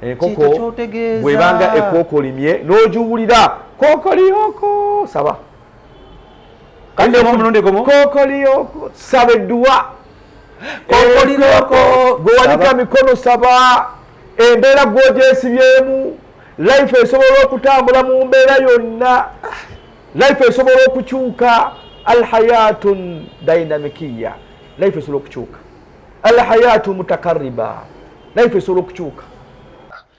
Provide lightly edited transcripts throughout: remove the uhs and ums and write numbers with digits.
enkoko bwebanga ekookolimye n'ogiwulira kookoliyooko saba kookoliyooko saba edduwa gwewanika mikono saba embeera gw'ogyesibyemu life esobola okutambula mu mbeera yonna life esobola okukyuka alhayatun dynamikiya life esobola okukyuka alhayatu mutakarriba life esobola okukyuka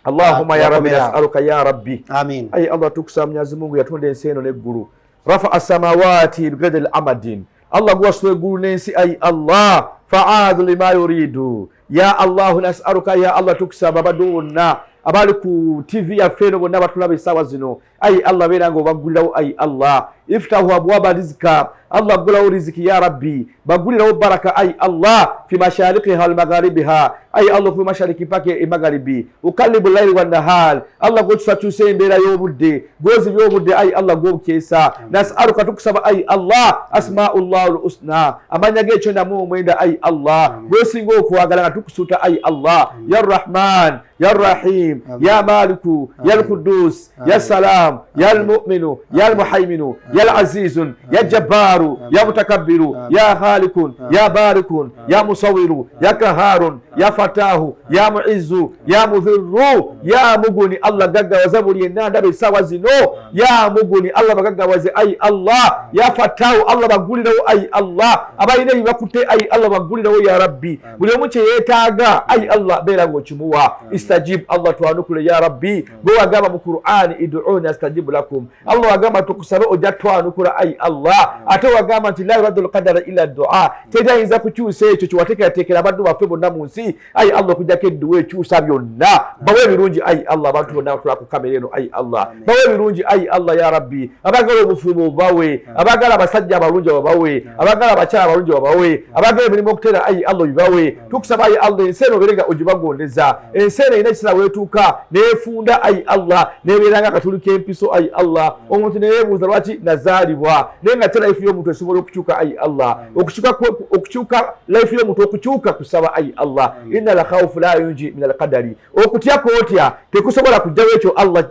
Allahumma ya rabbi nas'aluka ya rabbi amin ay Allah tukusaba Mwenyezi Mungu yatonda ensi eno n'eggulu rafa as-samawati bigadi al-amadin Allah gwasula eggulu n'ensi ay Allah fa'adu lima yuridu ya Allah nas'aluka ya Allah tukusaba abaddu bonna abali ku TV yaffe eno bonna batulaba essaawa zino ay Allah beera nga obaggulirawo ay Allah iftahu abwaba rizika Allah gulawo riziki ya rabbi bagulirawo baraka ay Allah fi mashariqiha almagharibiha ay Allah fi mashariki pake emagharibi ukallibu layli wan nahar Allah gotusakyusa embeera y'obudde gwozibya obudde ay Allah gw'obukeesa nas'aluka tukusaba ay Allah asma'ullahi al-husna amanya g'ekyenda mu omwenda ay Allah gwesinga okwagala nga tukusuuta ay Allah ya Rahman ya Rahim ya Maliku ya Al-Quddus ya Salam ya Al-Mu'minu ya Al-Muhaiminu ya Al-Azizun ya Jabbaru ya Mutakabbiru ya Khalikun ya Barikun ya Musawwiru ya Kaharun ya Fatahu ya Mu'izzu ya Mudhirru ya Muguni Allah gaggawaza buli enandaba essaawa zino ya Muguni Allah bagaggawaze ay Allah ya Fatahu Allah bagulirawo ay Allah abalina ebibakutte ay Allah bagulirawo ya Rabbi buli omu kye yeetaaga ay Allah beera ng'okimuwa istajib Allah twanukule ya Rabbi gwe wagamba mu Qur'ani id'uni astajib lakum Allah wagamba tukusabe ojja twanukula ay Allah ate wagamba nti la yuraddu al-qadara illa du'a teyinza kukyusa ekyo kyewateekerateekera abaddu baffe bonna mu nsi ay Allah okujjako edduwa ekyusa byonna bawe ebirungi ay Allah abantu bonna batula ku kamera eno ay Allah bawe ebirungi ay Allah ya Rabbi abagala obufumu bawe abagala abasajja abalungi babawe abagala abakyala abalungi babawe abagala emirimu okuteera ay Allah bibawe tukusaba ay Allah ensi eno obeere nga ogibagondeza ensi eno erina ekiseera weetuuka neefunda ay Allah neebeera nga akatuli k'empiso ay Allah omuntu neyeebuuza lwaki nazaalibwa naye nga te life y'omuntu esobola okukyuka ay Allah okukyuka life y'omuntu okukyuka kusaba ay Allah inna la khawfu la yunji min al-qadari okutya kootya tekusobola kujjawo ekyo Allah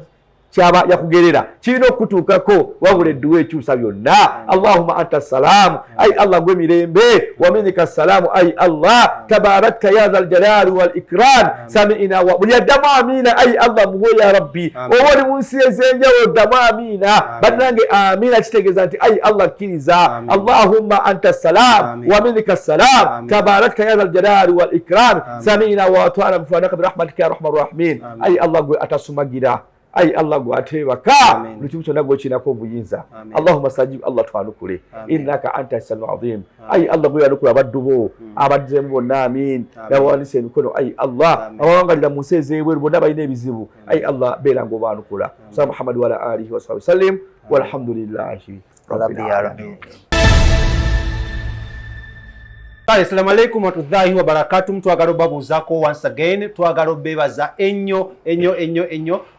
kyaba yakugerera kirina okutuukako wabula edduwa ekyusa byonna Allahumma anta salamu ay Allah gwe mirembe wa minika salamu ay Allah tabarakta ya dhal jalali wal ikram sami'ina wa buli addamu amina ay Allah muwe ya Rabbi oba oli mu nsi ez'enjawulo ddamu amina bannange amina kitegeeza nti ay Allah kkiriza Allahumma anta salam wa minika salam tabarakta ya dhal jalali wal ikram sami'ina wa ata'ana bifanaka birahmatika ya rahman rahimin ay Allah gwe atasumagira ay Allah gwatebaka lukimu kyonna gwokinako obuyinza Allahumma sajib Allah twanukule innaka anta as-sami'ul azim ay Allah gweyanukula abaddu bo abaddizemu bonna amin bawanise emikono ay Allah abawangalira mu nsi ez'ebweru bonna balina ebizibu ay Allah beera ng'obaanukula sa Muhammad wa ala alihi wa sahbihi sallim walhamdulillahi rabbil alamin. Assalamu alaikum warahmatullahi wabarakatuh. Twagala obabuuzaako once again, twagala obeebaza ennyo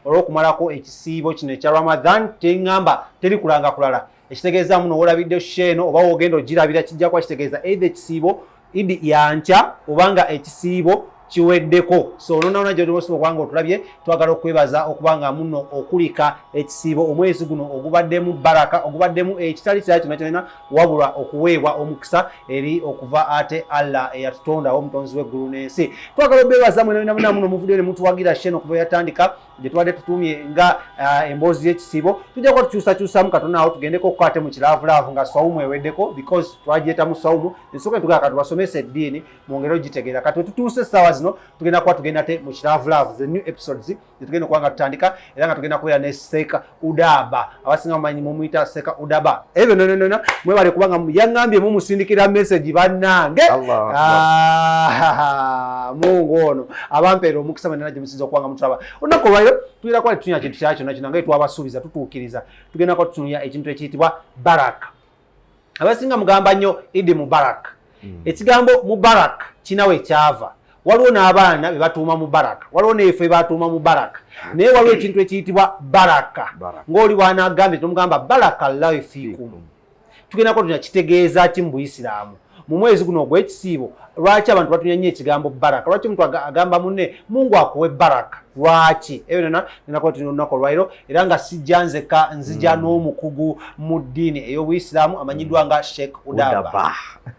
olw'okumalako ekisiibo kino ekya Ramadan. Teŋŋamba teri kulanga kulala ekitegeeza muno wolabidde sheno oba wogenda ogirabira kijja kuba kitegeeza either ekisiibo idi yankya obanga ekisiibo kiweddeko. So nona gy'osobola kubanga otulabye twagala okwebaza okubanga muno okulika ekisiibo omwezi guno ogubaddemu baraka ogubaddemu ekitali kirala kyonna kyonna wabula okuweebwa omukisa eri okuva ate Allah eyatutonda omutonzi w'eggulu n'ensi. Twagala obeebaza mwena muno mu video ne mutuwagira sheno okuva yatandika gye tubadde tutumye nga emboozi y'ekisiibo tujja kuba tukyusakyusamu katono awo tugendeko okukwate mu kiravulavu nga swawumu eweddeko because twagyeta mu swawumu ensooka tugaka tubasomesa eddiini mu ngero gitegeera kati wetutuuse essaawa zino tugenda kuba tugenda te mu kiravulavu the new episodes zetugenda okuba nga tutandika era nga tugenda kubeera ne Seeka Udaba abasinga mumanyi mumuyita Seeka Udaba ebyo nonanona mwebale kubanga yaŋŋambye mumusindikira message bannange Mungu ono abampeera omukisa mwenna gye musinza okuba nga mutulaba olunaku olwaliro tugenda kuba tutunya kintu kyala kyonna kino nga twabasuubiza tutuukiriza tugenda kuba tutunya ekintu ekiyitibwa baraka. Abasinga mugamba nnyo Idi Mubarak. Ekigambo Mubarak kinawo ekyava. Waliwo n'abaana be batuuma Mubarak, waliwo n'efe be batuuma Mubarak, naye waliwo ekintu ekiyitibwa baraka ng'oli bw'anaagambye tumugamba baraka Allahu fiikum. Tugenda kuba tutunya kitegeeza ki mu Buyisiraamu. mu mwezi guno ogw'ekisiibo lwaki abantu batunya nnyo ekigambo baraka lwaki omuntu agamba munne mungu akuwe baraka lwaki ebyo nena nenako tulina olunaku olwaliro era nga sijja nzeka nzija n'omukugu mu ddiini ey'obuyisiraamu amanyiddwa nga Sheikh Udaba.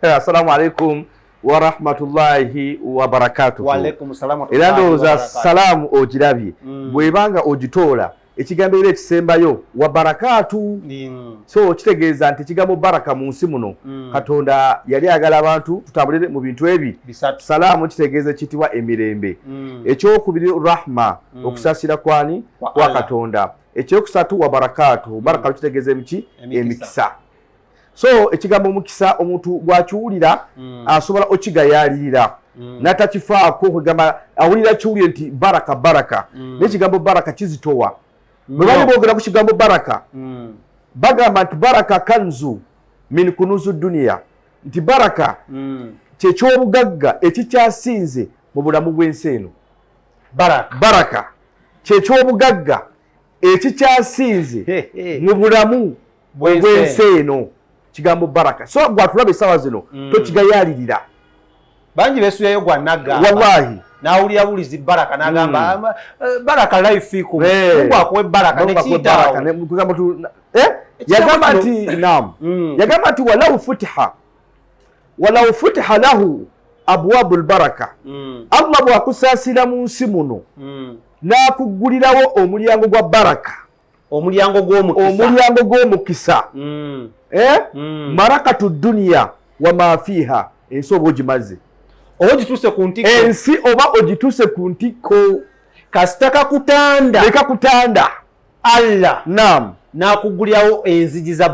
Assalamu alaikum wa rahmatullahi wa barakatuhu. Wa alaikum salaam. Era ndowooza salaamu ogirabye bw'ebanga ogitoola ekigambo era ekisembayo wa barakatu. So kitegeeza nti ekigambo baraka mu nsi muno Katonda yali agala abantu tutambulire mu bintu ebi. Salaamu kitegeeza kitibwa emirembe. Ekyokubiri rahma okusaasira kwani kwa Katonda. Ekyokusatu wa barakatu barakatu kitegeeza emiki emikisa. So ekigambo omukisa omuntu gwakiwulira asobola okigayaalirira n'atakifaako kugamba awulira kiwulire nti baraka baraka n'ekigambo baraka kizitowa. Bwe bali boogera ku kigambo baraka bagamba nti baraka kanzu min kunuzu duniya nti baraka kyekyobugagga ekikyasinze mu bulamu bw'ensi eno. Baraka kyekyobugagga ekikyasinze mu bulamu bw'ensi eno kigambo baraka. So gwatulaba essaawa zino tokigayaalirira. Bangi beesuyayo gwa nagga wallahi nawulira bulizi baraka nagamba baraka life iku Mungu akuwe baraka nekiyitaawo yagamba nti naam yagamba nti walau futiha lahu abwabul baraka Allah bwakusaasira mu nsi muno n'akuggulirawo omulyango gwa baraka omulyango gw'omukisa marakatu duniya wa ma fiha ensi oba ogimaze ogituse ku ntiko ensi oba ogituse ku ntiko kasitaka kutanda leka kutanda Allah naam n'akugulyawo enzigi za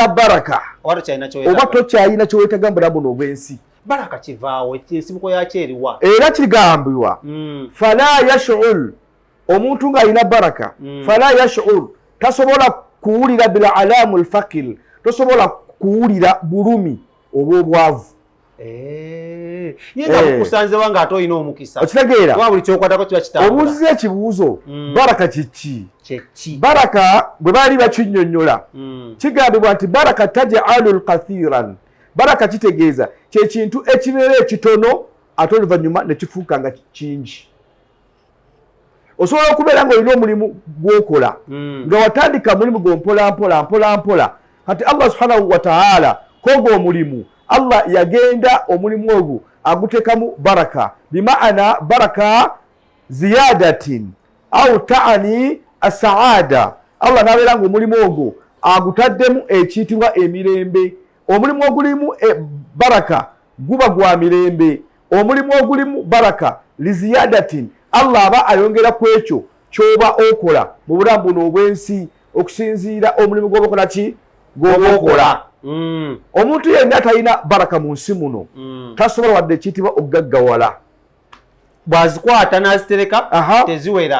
baraka oba tokyalina kyoweetaga mu bulamu obw'ensi. Baraka kivaawo ensibuko yakyo eriwa era kigambibwa fala yash'ur omuntu ng'alina baraka fala yash'ur tasobola kuwulira bil alamu lfakir tosobola kuwulira bulumi oba obwavu. Yenga kukusanze wanga ate olina omukisa okitegeera buli kyokwatako kiba kitambula. Obuuziza ekibuuzo baraka kiki? Baraka bwe baali bakinnyonnyola kigambibwa nti baraka taj'alu kathiran. Baraka kitegeeza kyekintu ekibeera ekitono ate oluvannyuma ne kifuuka nga kingi. Osobola okubeera ng'olina omulimu gw'okola nga watandika mulimu gwo mpola kati Allah subhanahu wa ta'ala koga omulimu Allah yagenda omulimu ogwo aguteekamu baraka bimaana baraka ziyadatin au ta'ani asaada. Allah n'abeera ng'omulimu ogwo agutaddemu ekiyitibwa emirembe. Omulimu ogulimu baraka guba gwa mirembe. Omulimu ogulimu baraka liziyadatin Allah aba ayongera ku ekyo ky'oba okola mu bulamu buno obw'ensi okusinziira omulimu gw'oba ki gw'okola. Omuntu yenna atalina baraka mu nsi muno tasobola wadde ekiyitibwa okugaggawala. Bw'azikwata n'azitereka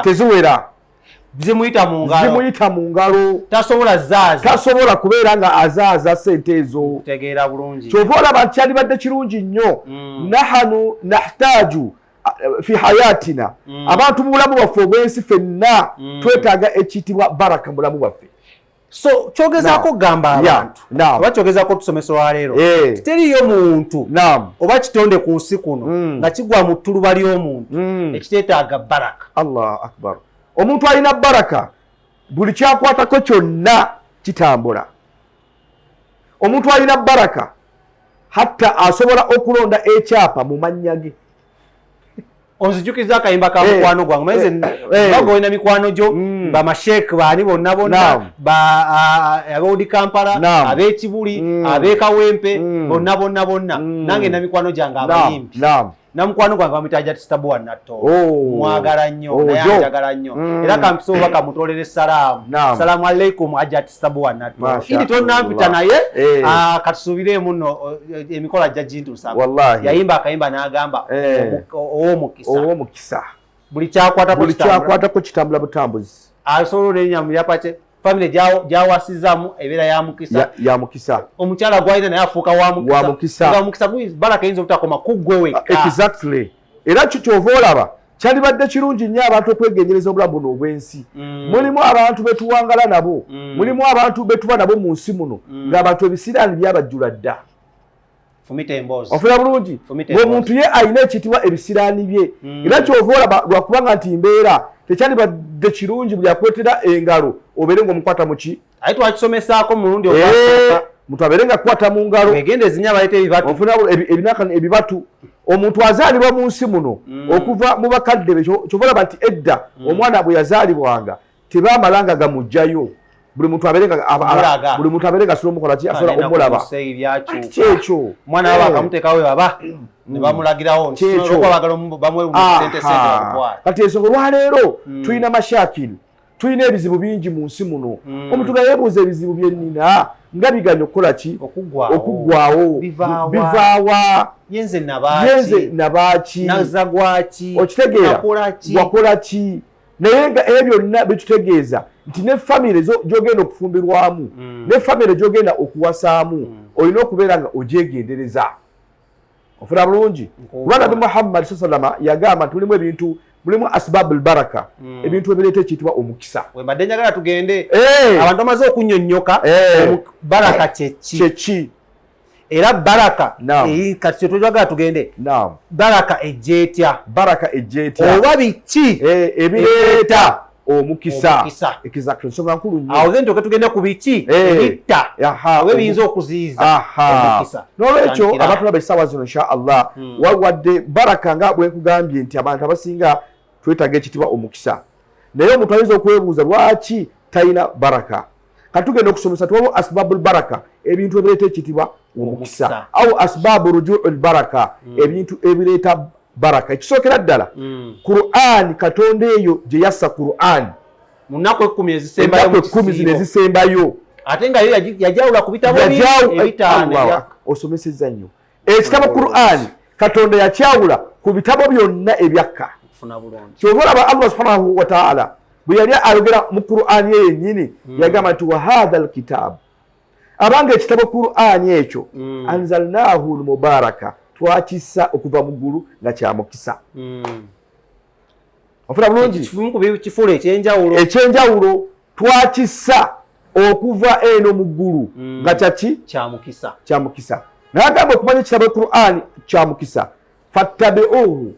teziwera zimuyita mu ngalo tasobola kubeera nga azaaza sente ezo. Tegeera bulungi kyova olaba nti kyandibadde kirungi nnyo nahanu nahtaju fi hayatina abantu mu bulamu bwaffe obw'ensi ffenna twetaaga ekiyitibwa baraka mu bulamu bwaffe. So kyogezaako kugamba abantu oba kyogezaako tusomesa olwaleero teriyo muntu oba kitonde ku nsi kuno nga kigwa mu ttuluba ly'omuntu ekiteetaaga baraka. Allah akbar. Omuntu alina baraka buli kyakwatako kyonna kitambula. Omuntu alina baraka hatta asobola okulonda ekyapa mu mannya ge. Onzijukiza akayimba ka mukwano gwange manyize bago olina mikwano gyo bamasheek baani bonna ab'Old Kampala ab'Ekibuli ab'Ekawempe bonna nange na mikwano gyange abayimbi na mukwano gwange bamuyita Ajat Stabuwa Natto mwagala nnyo naye njagala nnyo era kampisoba kamutolere salaamu alaikum Ajat Stabuwa Natto idi tonnampita naye katusuubiremu nno emikola gya jintusa yayimba akayimba n'agamba ow'omukisa buli kyakwatako kitambula butambuzi asobola n'enyamu yapate family gyawasizaamu ebeera ya mukisa omukyala gwalina naye afuuka wa mukisa baraka eyinza obutakoma kuggwe wekka. Exactly. Era kyova olaba kyandibadde kirungi nnyo abantu okwegenyereza obulamu buno obw'ensi. Mulimu abantu betuwangala nabo mulimu abantu betuba nabo mu nsi muno ng'abantu ebisiraani byabajjula dda. fumita emboozi ofuna bulungi ng'omuntu ye alina ekiyitibwa ebisiraani bye era kyova olaba lwakubanga nti mbeera tekyandibadde kirungi buli akwetera engalo obeere ng'omukwata muki aye twakisomesaako mulundi omuntu abeere nga akwata mu ngalo egenda ezinya baleeta ebibatu ofuna ebibatu omuntu azaalibwa mu nsi muno okuva mu bakadde be kyova olaba nti edda omwana bwe yazaalibwanga tebaamalanga gamugjayo buli muntu abeere nga asobola omukola ki asobola omulaba kyekyo omwana waba akamuteekawo baba ne bamulagirawo kati ensonga olwaleero tulina mashaakiri tulina ebizibu bingi mu nsi muno omuntu nga yeebuuza ebizibu bye nnina nga biganya okukola ki okuggwawo bivaawa yenze nabaaki okitegeera wakola ki naye nga ebyo byonna bitutegeeza nti ne famire gy'ogenda okufumbirwamu ne famire gy'ogenda okuwasaamu olina okubeera nga ogyegendereza ofuna bulungi kuba nabi Muhammad sallallahu yagamba nti mulimu asbabul baraka ebintu ebireeta ekiyitibwa omukisa wembadde njagala tugende abantu bamaze okunnyonnyoka baraka kyeki era baraka kati kyetwagala tugende baraka ejjeetya oba biki ebireeta omukisa ensonga nkulu nnyo awo then tugende ku biki ebitta oba ebiyinza okuziyiza omukisa n'olwekyo abatulaba essaawa zino insha allah wadde baraka nga bwe nkugambye nti abantu abasinga twetaaga ekitibwa omukisa naye omuntu ayinza okwebuuza lwaki talina baraka kati tugenda okusomesa tuwamu asbabul baraka ebintu ebireeta ekitibwa omukisa au asbabu rujuul baraka ebintu ebireeta baraka ekisookera ddala Qur'an Katonda eyo gye yassa Qur'an mu nnaku 10 zino ezisembayo ate nga yajawula ku bitabo ebitaano osomesezza nnyo ekitabo Qur'an Katonda yakyawula ku bitabo byonna ebyakka kyova olaba Allah subhanahu wa ta'ala bwe yali ayogera mu Qur'an ye yennyini yagamba nti wa hadha alkitab abanga ekitabo Qur'an ekyo anzalnahu mubaraka twakissa okuva mu ggulu nga kyamukisa ofuna bulungi kifulo ekyenjawulo twakissa okuva eno mu ggulu nga kyamukisa nagamba okumanya ekitabo Qur'an kyamukisa fattabi'uhu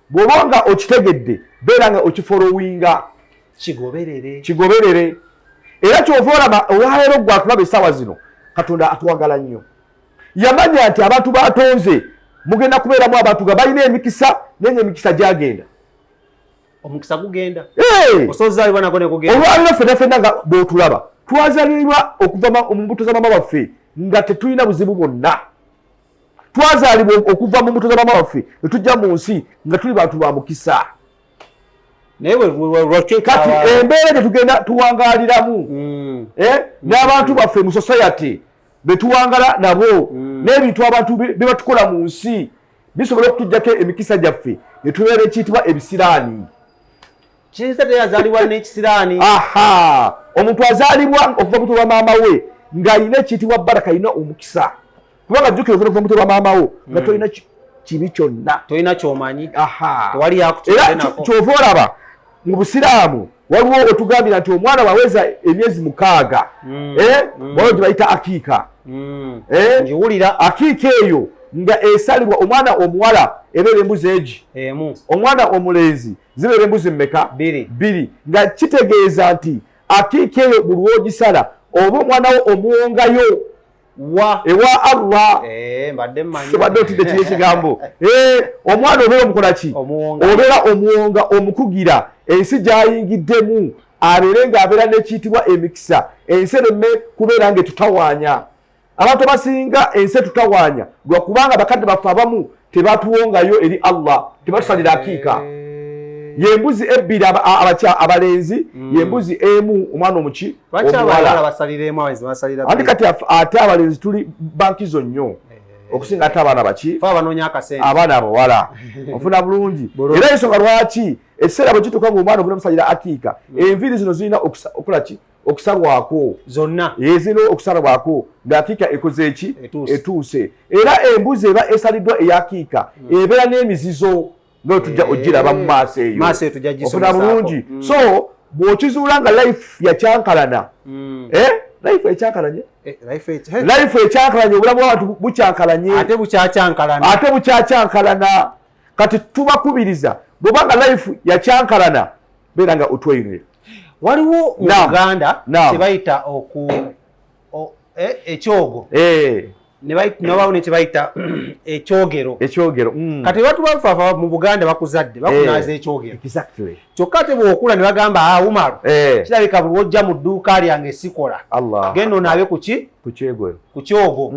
bw'oba nga okitegedde beera nga okifolowinga kigoberere era kyova olaba olwaleero gwe atulaba essaawa zino Katonda atwagala nnyo yamanya nti abantu batonze mugenda kubeeramu abantu nga balina emikisa nenye emikisa gyagenda omukisa gugenda osozaalibwa nago ne gugenda olwaleero ffenna nga bw'otulaba twazaalibwa okuva mu mbuto za mama waffe nga tetulina buzibu bwonna twazaalibwa okuva mu mbuto za mama waffe ne tujja mu nsi nga tuli bantu ba mukisa kati embeera gye tugenda tuwangaaliramu n'abantu baffe mu society betuwangala nabo n'ebintu abantu bebatukola mu nsi bisobola okutujjako emikisa gyaffe ne tubeera ekiyitibwa ebisiraani omuntu azaalibwa okuva mutwe lwa maama we ng'alina ekiyitibwa baraka alina omukisa kubanga jjukira okuva okuva mutwe lwa maama wo nga tolina kibi kyonna tolina kyomanyi era kyova olaba mu busiraamu waliwo wetugambira nti omwana waweza emyezi 6 waliwo gye bayita akiika akiika eyo nga esalibwa omwana omuwala ebeera embuzi egi omwana omulenzi zibeera embuzi mmeka 2 nga kitegeeza nti akiika eyo buli lwogisala oba omwana wo omuwongayo ewa Allah badde otidde kiri ekigambo omwana obeera omukola ki obeera omuwonga omukugira ensi gyayingiddemu abeere ng'abeera n'ekiyitibwa emikisa ensi ereme kubeera nga etutawaanya abantu abasinga ensi etutawaanya lwakubanga bakadde baffe abamu tebatuwongayo eri Allah tebatusalira akiika yembuzi 2 abalenzi yembuzi emu omwana omuki andi kati ate abalenzi tuli bankizo nnyo okusinga ate abaana baki abaana abawala ofuna bulungi era ensonga lwaki ekiseera bwe kituuka ngaomwana ogenda musalira akiika enviiri zino zirina okukolaki okusalwako zonna zirina okusalwako ng'akiika ekoze eki etuuse era embuzi eba esaliddwa eyakiika ebeera n'emizizo nga tujja ogiraba mu maaso eyo ofuna bulungi so bw'okizuula nga life yakyankalana life ekyankalanye life ekyankalanye obulamu bw'abantu bukyankalanye ate bukyakyankalana kati tubakubiriza bwobanga life yakyankalana beera nga otwaire. Waliwo mu Uganda tebayita ekyogo nebawo nekibayita ekyogero kati batu bafafa mu Buganda bakuzadde bakunaaza ekyogero kyokka te bw'okula ne bagamba Umaru kirabika buli wojja mu dduuka lyange sikola genda onaabe ku kyogo.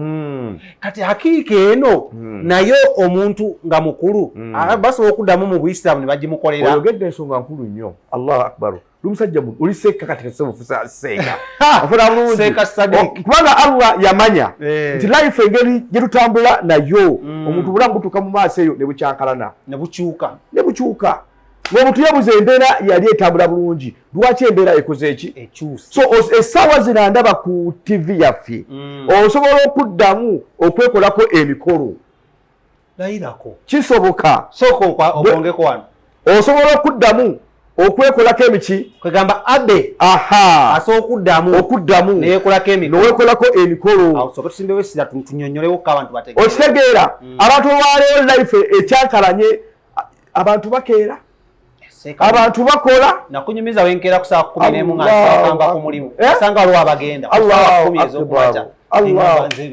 Kati hakiika eno nayo omuntu nga mukulu basobola okuddamu mu Buisiraamu ne bagimukolera. Oyogedde ensonga nkulu nnyo. Allahu akbar. Lumusajja mu oli seeka kati sebufusa seeka afuna bulungi seeka Sadiq kubanga Allah yamanya nti life engeri gye tutambula nayo omuntu bulamu butuuka mu maaso eyo ne bukyankalana ne bukyuka ng'omuntu yebuza embeera yali etambula bulungi lwaki embeera ekoze eki so essaawa zino ndaba ku TV yaffe osobola okuddamu okwekolako emikolo layirako kisoboka sooka obongeko wano osobola okuddamu okwekolako emiki kwegamba abe asobola okuddamu newekolako emikolo okitegeera abantu olwaleero life ekyankalanye abantu bakeera abantu bakola nakunyumiza wenkeera ku saa 11 nga nsamba ku mulimu asanga waliwo abagenda ku saa 10 ez'okumakya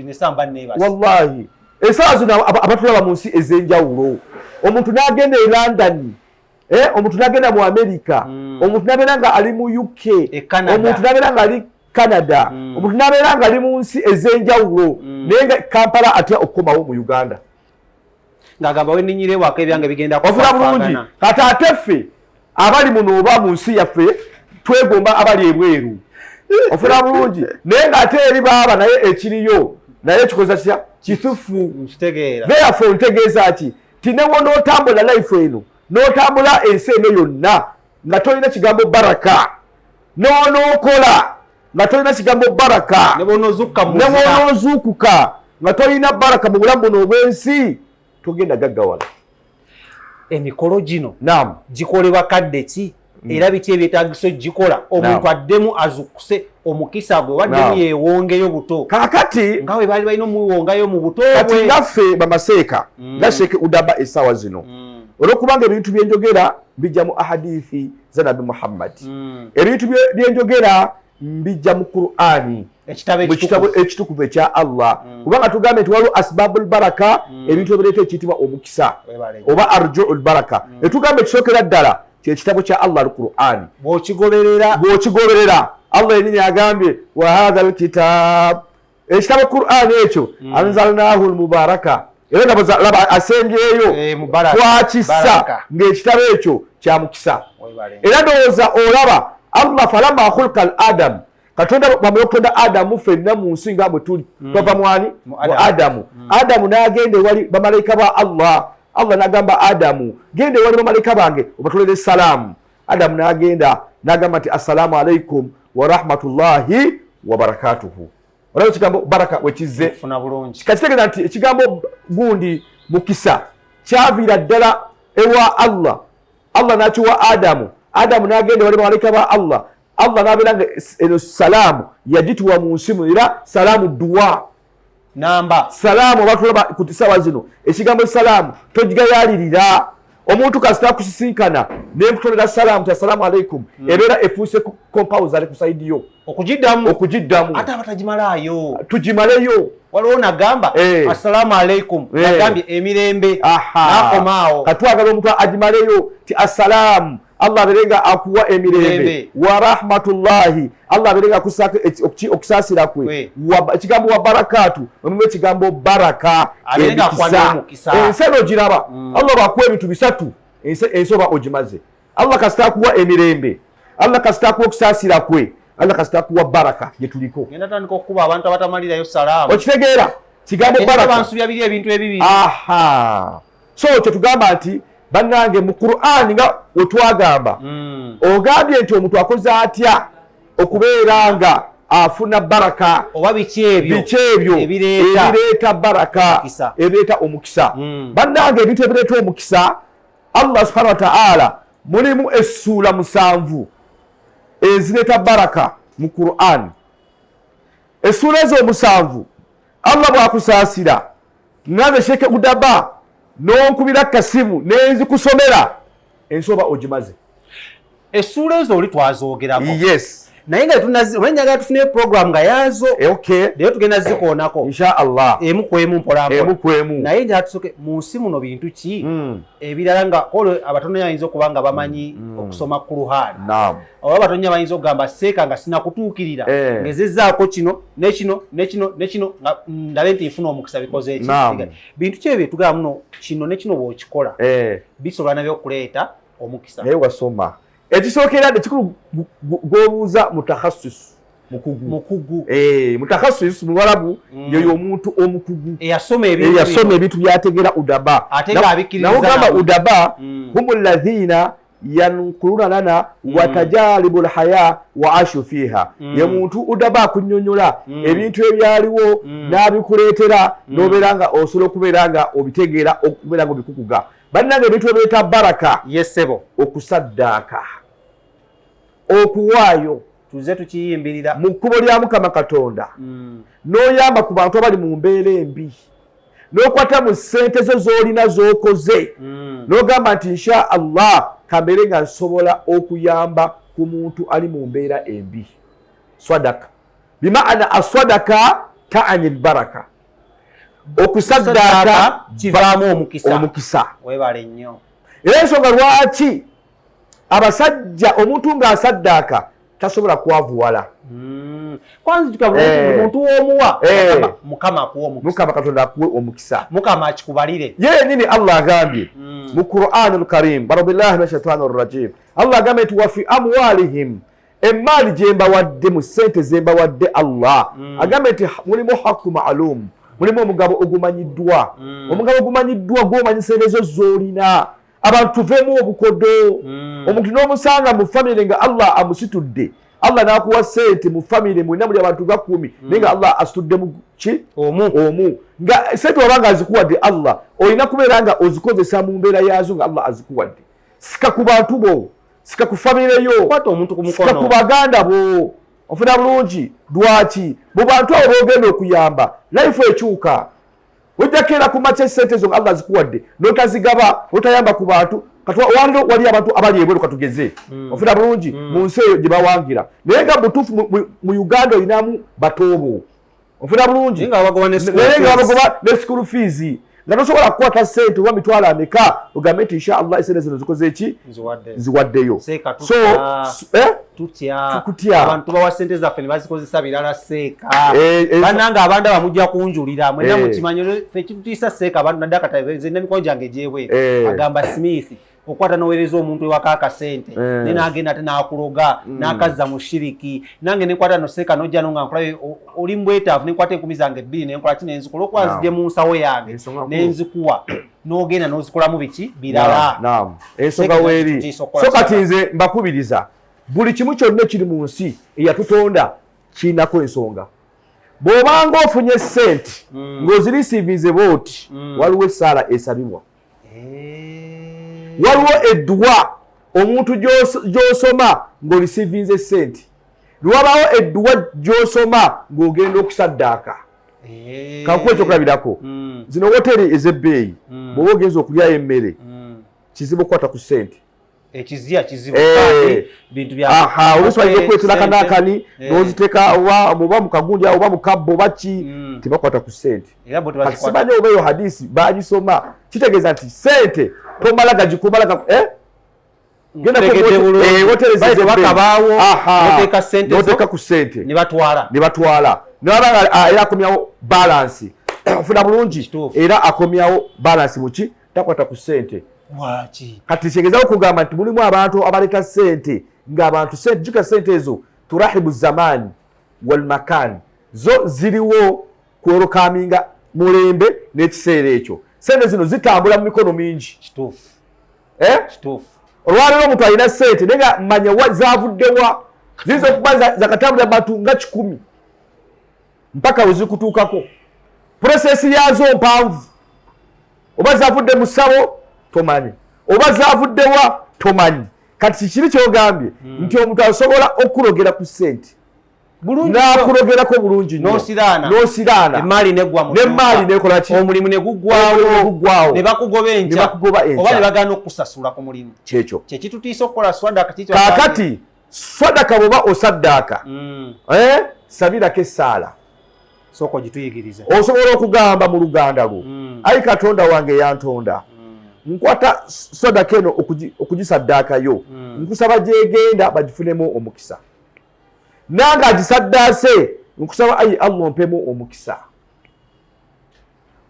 nesamba neebasa wallahi essaawa zino abatulaba mu nsi ez'enjawulo omuntu n'agenda e London omuntu n'agenda mu America omuntu n'abeera nga ali mu UK omuntu n'abeera nga ali Canada omuntu n'abeera nga ali mu nsi ez'enjawulo naye nga Kampala atya okukomawo mu Uganda ng'agamba wenninyireewako ebyange bigenda ofuna bulungi kati ate ffe abali muno oba mu nsi yaffe twegomba abali ebweru ofuna bulungi naye ng'ate eri baaba naye ekiriyo naye ekikoza kitya kitufu therefore ntegeeza ki ti newo n'otambula life eno n'otambula ensi eno yonna nga tolina kigambo baraka n'onookola nga tolina kigambo baraka newonoozuukuka nga tolina baraka mu bulamu buno obw'ensi togenda gaggawala. Emikolo gino gikolebwa kadde ki era biki ebyetaagiso gikola omuntu addemu azukuse omukisa gwe waddemu yeewongeyo buto kaakati nga bwe baali balina omuwongayo mu buto kati ngaffe bamaseeka nga Sheikh Udaba essaawa zino olwokubanga ebintu byenjogera bijja mu ahadithi za Nabi Muhammad ebintu byenjogera mbijja mu Qur'ani ekitabo ekitukuvu ekya Allah kubanga tugambe nti waliwo asbabul baraka ebintu ebireeta ekiyitibwa omukisa oba arjuul baraka netugambe ekisookera ddala kyekitabo kya Allah al-Qur'ani bw'okigoberera Allah yennyini agambye wa hadha alkitab ekitabo Qur'ani ekyo anzalnahu almubaraka era laba asembyeyo twakissa ng'ekitabo ekyo kya mukisa era ndowooza olaba Allah falamma khulqa al-Adam Katonda bamwe okutonda Adamu ffenna mu nsi nga bwe tuli twava mwani mu Adamu n'agenda ewali bamalayika ba Allah n'agamba Adamu genda ewali bamalayika bange obatolere salaamu Adamu n'agenda n'agamba nti assalamu alaikum wa rahmatullahi wa barakatuhu olaba ekigambo baraka wekizze kakitegeeza nti ekigambo gundi mukisa kyaviira ddala ewa Allah n'akiwa Adamu n'agenda ewali bamalayika ba Allah n'abeera nga eno salaamu yagituwa mu nsi era salaamu duwa salaamu abatulaba ku ssaawa zino ekigambo salaamu togigayaalirira omuntu kasita kusisinkana nekutolera salaamu ti assalaamu alaikum ebeera efuuse compounds ali ku saidi yo okugiddamu ate abatagimalaayo tugimaleyo waliwo nagamba assalaamu alaikum nagambye emirembe nakomaawo katwagala omuntu agimaleyo ti assalaamu Allah aberenga akuwa emirembe wa rahmatullahi Allah aberenga akusaka okusaasira kwe ekigambo wa barakatu omwe ekigambo baraka emikisa ensi eno giraba Allah bwakuwa ebintu bisatu ensi oba ogimaze Allah kasita akuwa emirembe Allah kasita akuwa okusaasira kwe Allah kasita akuwa baraka gye tuliko okitegeera kigambo baraka so kyetugamba nti bannange mu Qur'ani nga wetwagamba ogambye nti omuntu akoze atya okubeera nga afuna baraka oba biki ebyo ebireeta baraka ebireeta omukisa bannange ebintu ebireeta omukisa Allah subhanahu wa ta'ala mulimu essuula 7 ezireeta baraka mu Qur'ani essula ezo omusanvu Allah bw'akusaasira nanze Sheikh Udaba n'onkubira kasimu nenzikusomera ensoba ogimaze. Essula ezo oli twazoogerako. Yes. Naye nga tunyaga tufune program nga yazo. Okay. Leero tugenda zikoonako. Inshallah. Emu kwemu mpola. Emu kwemu. Naye nja tusoke mu nsi muno bintu ki? Ebirala nga kolo abatono yayinza okuba nga bamanyi okusoma Qur'an. Naam. Oba abatonya bayinza okugamba seeka nga sina kutuukirira. Ngezezzaako kino nekino nga ndabe nti nfuna omukisa bikoze eki. Bintu ki ebyo tugamba muno kino nekino bw'okikola. Bisobola nabyo okuleeta omukisa. Naye wasoma. Ekisookera ekikulu g'obuuza mutakhasis mukugu. Mutakhasis mu Larabu yoyo omuntu omukugu eyasoma ebintu byategeera udaba. Nawo gamba udaba humul ladhina yanquluna lana wa tajalibul haya wa ashu fiha. Ye muntu udaba akunyonyola ebintu ebyaliwo n'abikuleetera n'obeera nga osobola okubeera nga obitegeera okubeera nga obikukuga. Bannange ebintu ebyeta baraka yesebo okusaddaaka okuwaayo tuze tukiyimbirira mu kkubo lya Mukama Katonda n'oyamba ku bantu abali mu mbeera embi n'okwata mu ssente zo z'olina z'okoze n'ogamba nti insha Allah kambeere nga nsobola okuyamba ku muntu ali mu mbeera embi. Swadaka bimaana aswadaka ta'ani baraka okusaddaaka kivaamu omukisa. Weebale nnyo. Era ensonga lwaki abasajja omuntu ng'asaddaaka tasobola kwavuwala. Kwanza tukabula omuntu w'omuwa Mukama akuwa omukisa. Mukama Katonda akuwe omukisa. Mukama akikubalire. Ye nini Allah agambye mu Qur'anul Karim barabillahi minash shaitanir rajim. Allah agambye nti wa fi amwalihim emmali gye mbawadde mu ssente ze mbawadde Allah agambye nti mulimu haqqu ma'lum. Mulimu omugabo ogumanyiddwa. Omugabo ogumanyiddwa gw'omanyisa ezo z'olina. Abantu tuvemu obukodo. Omuntu n'omusanga mu famire nga Allah amusitudde. Allah n'akuwa ssente mu famire mwena muli abantu 10 naye nga Allah asitudde mu ki? Omu. Nga ssente wabanga azikuwadde Allah olina kubeera nga ozikozesa mu mbeera yaazo nga Allah azikuwadde. Sika ku bantu bo, sika ku famire yo, sika ku baganda bo. Ofuna bulungi lwaki mu bantu abo boogenda okuyamba life ekyuka. Ojakeera ku mace ssente zo Allah azikuwadde n'otazigaba otayamba ku bantu katwaliro wali abantu abali ebweru katugeze. Ofuna bulungi mu nsi eyo gye bawangira naye nga butuufu mu Uganda olinamu batoobo. Ofuna bulungi nga bagoba ne school fees nga tosobola kukwata ssente oba mitwalo ameka ogambe nti insha Allah essente zino zikoze eki nziwaddeyo. So tutya abantu bawa ssente zaffe ne bazikozesa birala seeka bannanga abantu abamujja kunjulira mwena mukimanyo ffe kitutiisa seeka abantu naddakata nze n'emikono gyange gyebwe agamba Smith okwata n'oweereza omuntu ewaka akasente ne n'agenda ate n'akuloga n'akazza mu shiriki nange nekwata no seeka n'ojja no nga nkolabe oli mbwetaavu nekwata 10,000 zange 2 nenkola ki nenzikola okwazidde mu nsawo yange nenzikuwa n'ogenda n'ozikolamu biki birala. Ensonga weeri so kati nze mbakubiriza buli kimu kyonna ekiri mu nsi eyatutonda kirinako ensonga. Bw'obanga ofunye ssente ng'ozirisiivinze booti waliwo essaala esabibwa. Waliwo eddwa omuntu gy'osoma ng'olisiivinze ssente. Lwabawo eddwa gy'osoma ng'ogenda okusaddaaka. Kankuwa ekyokulabirako zino woteri ez'ebbeeyi bw'oba ogenza okulyayo emmere kizibu okukwata ku ssente. Ekizia kizibu bintu bya olusobola okwetula kanakani n'oziteeka oba mu kagunja oba mu kabbo oba ki tebakwata ku ssente. Kati simanyi oba eyo hadisi bagisoma kitegeeza nti ssente tomala gagikumala noteeka ku ssente ne batwala nabanga era akomyawo balansi. Ofuna bulungi era akomyawo balansi muki takwata ku ssente. Kati kyegezaho kugamba nti mulimu abantu abaleta ssente ng'abantu ssente jjuka ssente ezo turahibu zamani wal makan zo ziriwo kworokaminga mulembe n'ekiseera ekyo. Ssente zino zitambula mu mikono mingi. Kituufu. Olwaleero omuntu alina ssente naye nga manya zavuddewa ziyinza okuba zakatambulira bantu nga 10 mpaka we zikutuukako. Prosesi yazo mpanvu. Oba zavudde mu ssabo tomanyi oba zavuddewa tomanyi. Kati kikiri kyogambye nti omuntu asobola okulogera ku ssente nakulogerako bulungi nosiraana emmaali nekola ki omulimu ne guggwaawo ne bakugoba enkya oba ne bagaana okusasula ku mulimu kyekyo kyekitutiisa okukola swadaka kaakati swadaka bwoba osaddaaka sabirako essaala sooka ogituyigirize osobola okugamba mu luganda lwo ayi katonda wange yantonda nkwata swadaka eno okugisaddaakayo nkusaba gyegenda bagifunemu omukisa nange agisaddaase nkusaba ayi Allah mpemu omukisa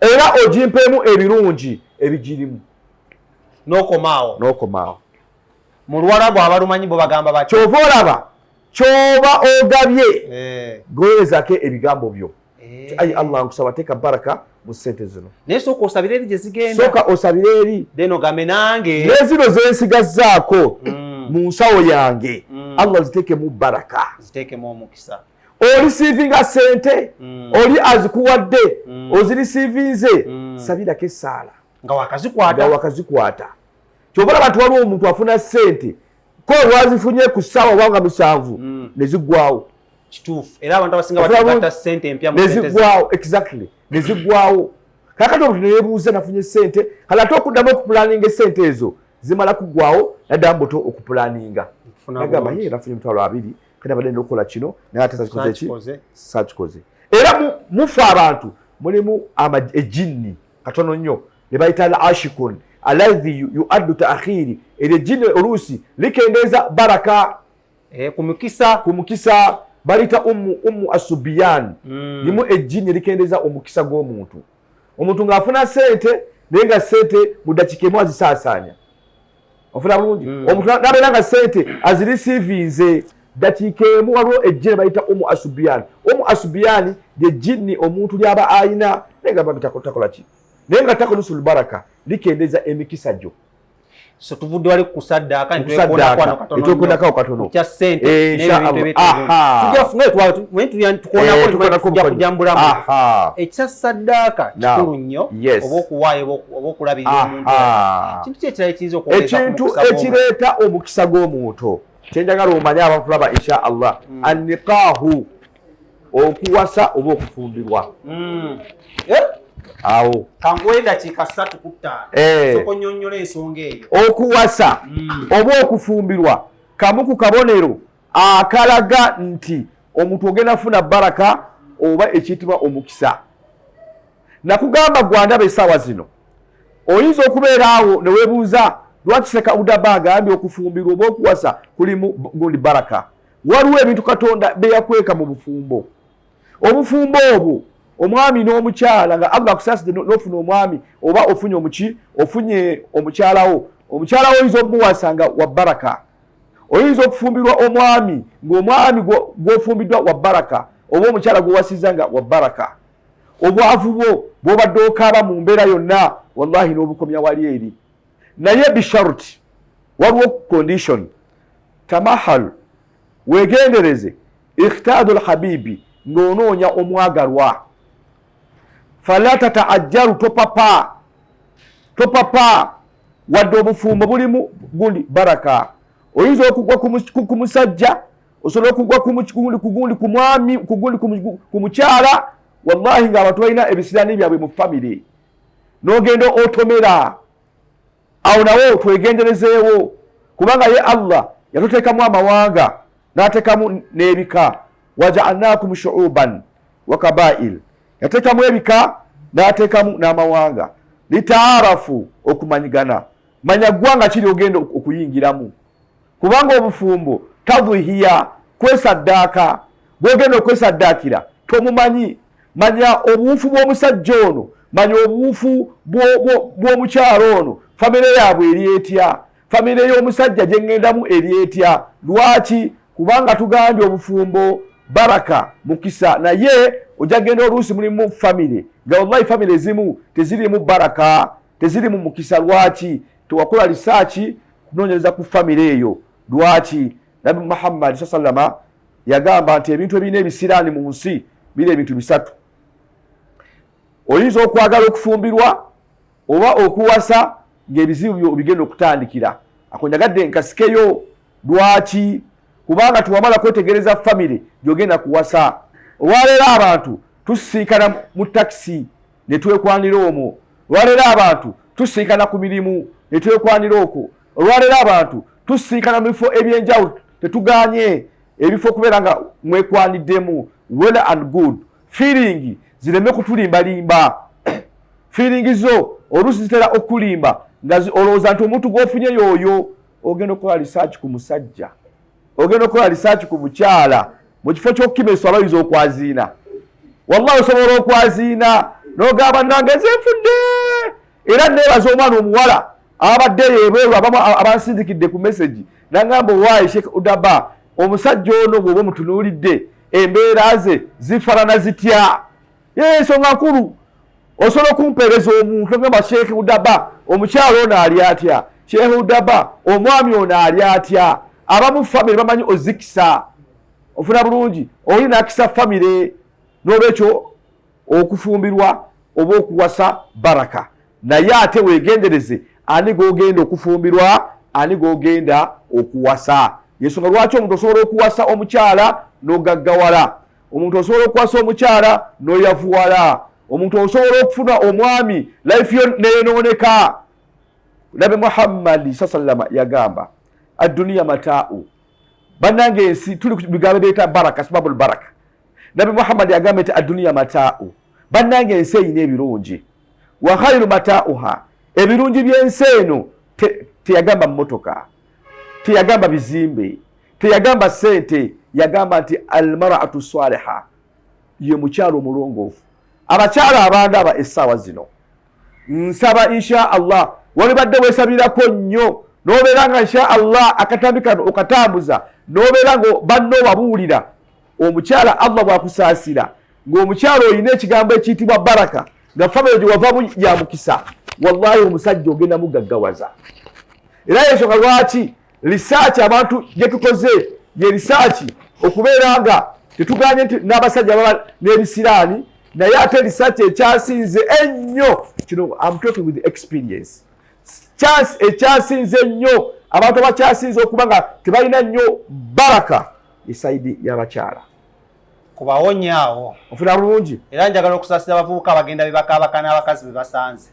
era ogimpemu ebirungi ebigirimu n'okomaawo mu Luwarabu abalumanyi bo bagamba baki kyova olaba kyoba ogabye gowerezaako ebigambo byo ayi Allah nkusaba teeka baraka mu ssente zino naye sooka osabire eri gye zigenda sooka osabire eri then ogambe nange nezino zensigazzaako mu nsawo yange Allah ziteekemu baraka ziteekemu omukisa olisiivinga sente oli azikuwadde ozirisiivinze sabirako essaala nga wakazikwata kyoba olaba nti waliwo omuntu afuna sente ko olwazifunye ku ssaawa obanga 7 ne ziggwawo kituufu era abantu abasinga batagatta ssente empya mu nezigwawo exactly nezigwawo kakati omuntu neyebuuza nafunye sente kale ate okuddamu okupulaninga esente ezo zimala kugwawo naddamu buto okupulaninga nagamba ye nafunye $200 kati abadde ndikola kino naye ate sakikoze era mufe abantu mulimu ejinni katono nnyo ne bayita al ashikun alladhi yuaddu ta'khiri eryo ejinni oluusi likendeeza baraka ku mukisa balita ummu asubiyan limu ejjini likendeeza omukisa gw'omuntu omuntu ng'afuna sente naye nga sente mu dakiika emu azisaasaanya ofuna bulungi omuntu nabeera nga sente azirisiivinze dakiika emu waliwo ejjini balita ummu asubiyan lyejjini omuntu lyaba ayina naye nga takola ki naye nga takonusul baraka likendeeza emikisa gyo so tuvudde wali kusaddaaka nitwekwonako katono kya ssente n'ebintu ekya saddaaka kikulu nnyo oba okuwaayo oba okulabirira omuntu kintu kyekirala ekiyinza ekintu ekireeta omukisa gw'omuntu kyenjagala omanye abakulaba insha Allah annikaahu okuwasa oba okufumbirwa awo kanguwe dakiika 3 ku 5 soko nnyonnyola ensonga eyo okuwasa oba okufumbirwa kamu ku kabonero akalaga nti omuntu ogenda afuna baraka oba ekiyitibwa omukisa nakugamba gwandaba essaawa zino oyinza okubeera awo ne weebuuza lwaki Sheikh Abdullah agambye okufumbirwa oba okuwasa kulimu gundi baraka waliwo ebintu Katonda bye yakweka mu bufumbo obufumbo obwo omwami n'omukyala nga Allah akusaasidde n'ofuna omwami oba ofunye omukyalawo oyinza okumuwasa nga wa baraka oyinza okufumbirwa omwami ng'omwami gw'ofumbiddwa wa baraka oba omukyala gw'owasizza nga wa baraka obwavu bwo bw'obadde okaaba mu mbeera yonna wallahi n'obukomya wali eri naye bisharuti waliwo condition tamahal weegendereze ikhtaadu lhabibi ng'onoonya omwagalwa fala tataajjalu topapa wadde obufumbo bulimu gundi baraka oyinza okugwa ku musajja osobola okugwa kugundi ku mwami kugundi ku mukyala wallahi ng'abantu balina ebisiraani byabwe mu famire n'ogenda otomera awo nawo twegenderezeewo kubanga ye Allah yatuteekamu amawanga n'ateekamu n'ebika waja'alnakum shu'uban wa kabail yateekamu ebika n'ateekamu n'amawanga litaarafu okumanyigana manya ggwanga kiri ogenda okuyingiramu kubanga obufumbo tadhihiya kwesaddaaka gwogenda okwesaddaakira tomumanyi manya obuwufu bw'omusajja ono manya obuwufu bw'omukyalo ono famire yaabwe eri etya famire y'omusajja gye ŋŋendamu eri etya lwaki kubanga tugambye obufumbo baraka mukisa naye ojja genda oluusi mulimu famire nga wallahi famire ezimu tezirimu baraka tezirimu mukisa lwaki tewakola lisaaki kunoonyereza ku famire eyo lwaki Nabi Muhammad sallama yagamba nti ebintu ebirina ebisiraani mu nsi biri ebintu 3 oyinza okwagala okufumbirwa oba okuwasa ng'ebizibu byo bigenda okutandikira akonyagadde nkasikeyo lwaki kubanga tuwamala kwetegereza family gyogenda kuwasa. Olwaleero abantu tusiikana mu taxi ne twekwanira omwo. Olwaleero abantu tusiikana ku mirimu ne twekwanira okwo. Olwaleero abantu tusiikana mu bifo ebyenjawulo tetuganye ebifo kubeera nga mwekwaniddemu. Well and good. Feeling zireme kutulimbalimba. Feeling zo oluusi zitera okulimba nga olowooza nti omuntu gw'ofunye y'oyo. Ogenda okukola research ku musajja, ogenda okukola research ku mukyala mu kifo ky'okukimesa abayinza okwaziina. Wallahi osobola okwaziina n'ogamba nange nfudde. Era neebaza omwana omuwala abadde ebweru abansindikidde ku message nangamba owaayi Sheikh Udaba omusajja ono bw'oba mutunuulidde embeera ze zifaanana zitya? Ensonga nkulu. Osobola okumpeereza omuntu ogamba Sheikh Udaba omukyala ono ali atya? Sheikh Udaba omwami ono ali atya? Abamu family bamanyi ozikisa. Ofuna bulungi oli nakisa family n'olwekyo okufumbirwa oba okuwasa baraka. Naye ate weegendereze ani g'ogenda okufumbirwa, ani g'ogenda okuwasa. Yensonga lwaki omuntu osobola okuwasa omukyala n'ogaggawala, omuntu osobola okuwasa omukyala n'oyavuwala, omuntu osobola okufuna omwami life yo neyonooneka. Nabi Muhammad sallallahu yagamba ad-dunya mata'u. Bannange ensi tuli ku bigambo byeta baraka, sababul baraka. Nabi Muhammad yagamba nti ad-dunya mata'u. Bannange ensi eyina ebirungi. Wa khairu mata'uha. Ebirungi by'ensi eno teyagamba mmotoka, teyagamba bizimbe, teyagamba sente, yagamba nti al-mar'atu swaliha. Ye mukyalo omulongoofu. Abakyala abandaba essaawa zino nsaba insha Allah walibadde weesabirako nnyo n'obeera nga insha Allah akatambika okatambuza n'obeera nga banno wabuulira omukyala Allah bw'akusaasira ng'omukyala oyina ekigambo ekiyitibwa baraka nga famire gye wavamu ya mukisa, wallahi omusajja ogenda mugaggawaza. Era yensonga lwaki research abantu gye tukoze ye research okubeera nga tetuganye nti n'abasajja baba n'ebisiraani, naye ate research ekyasinze ennyo kino I'm talking with experience. Chance ekyasinze ennyo abantu abakyasinze okuba nga tebalina nnyo baraka esaidi y'abakyala. Kubawonyaawo. Ofuna bulungi. Era njagala okusaasira abavubuka abagenda bebakaabaka n'abakazi be basanze.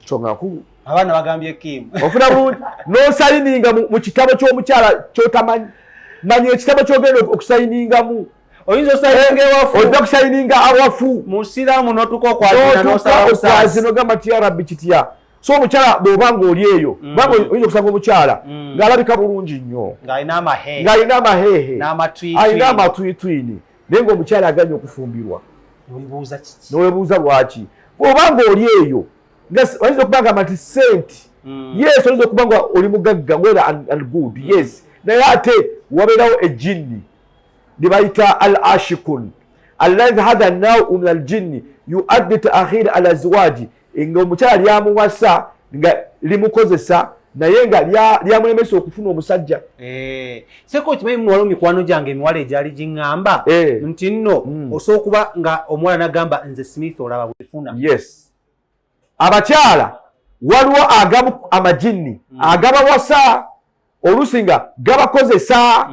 Nsonga nkulu. Abaana bagambye Kim. Ofuna bulungi. N'osayininga mu kitabo ky'omukyala ky'otamanyi. Manya ekitabo ky'ogenda okusayiningamu. Oyinza osayininga ewafu. Ojja kusayininga awafu. Mu Siraamu n'otuuka okwazina n'osala okwazina ogamba tya Rabbi kitya. So omukyala bw'oba ng'oli eyo kubanga oyinza okusanga omukyala ng'alabika bulungi nnyo, ng'alina amaheehe alina amatwitwini, naye ng'omukyala aganye okufumbirwa. N'owebuuza lwaki? Bw'oba ng'oli eyo oyinza okuba nga nti senti, yes oyinza okuba nga oli mugagga well and good, yes, naye ate wabeerawo ejjinni lye bayita al ashikun alladhi hadha an-naw'u min al-jinni yu'addi ta'khir ala azwaji. Nga omukyala lyamuwasa nga limukozesa naye nga lyamulemesa okufuna omusajja. Seko okimanyi muwala mikwano gyange emiwala egyali giŋŋamba nti nno osobola okuba nga omuwala n'agamba nze Smith olaba bwefuna. Yes, abakyala waliwo agamu amajinni agabawasa oluusi nga gabakozesa.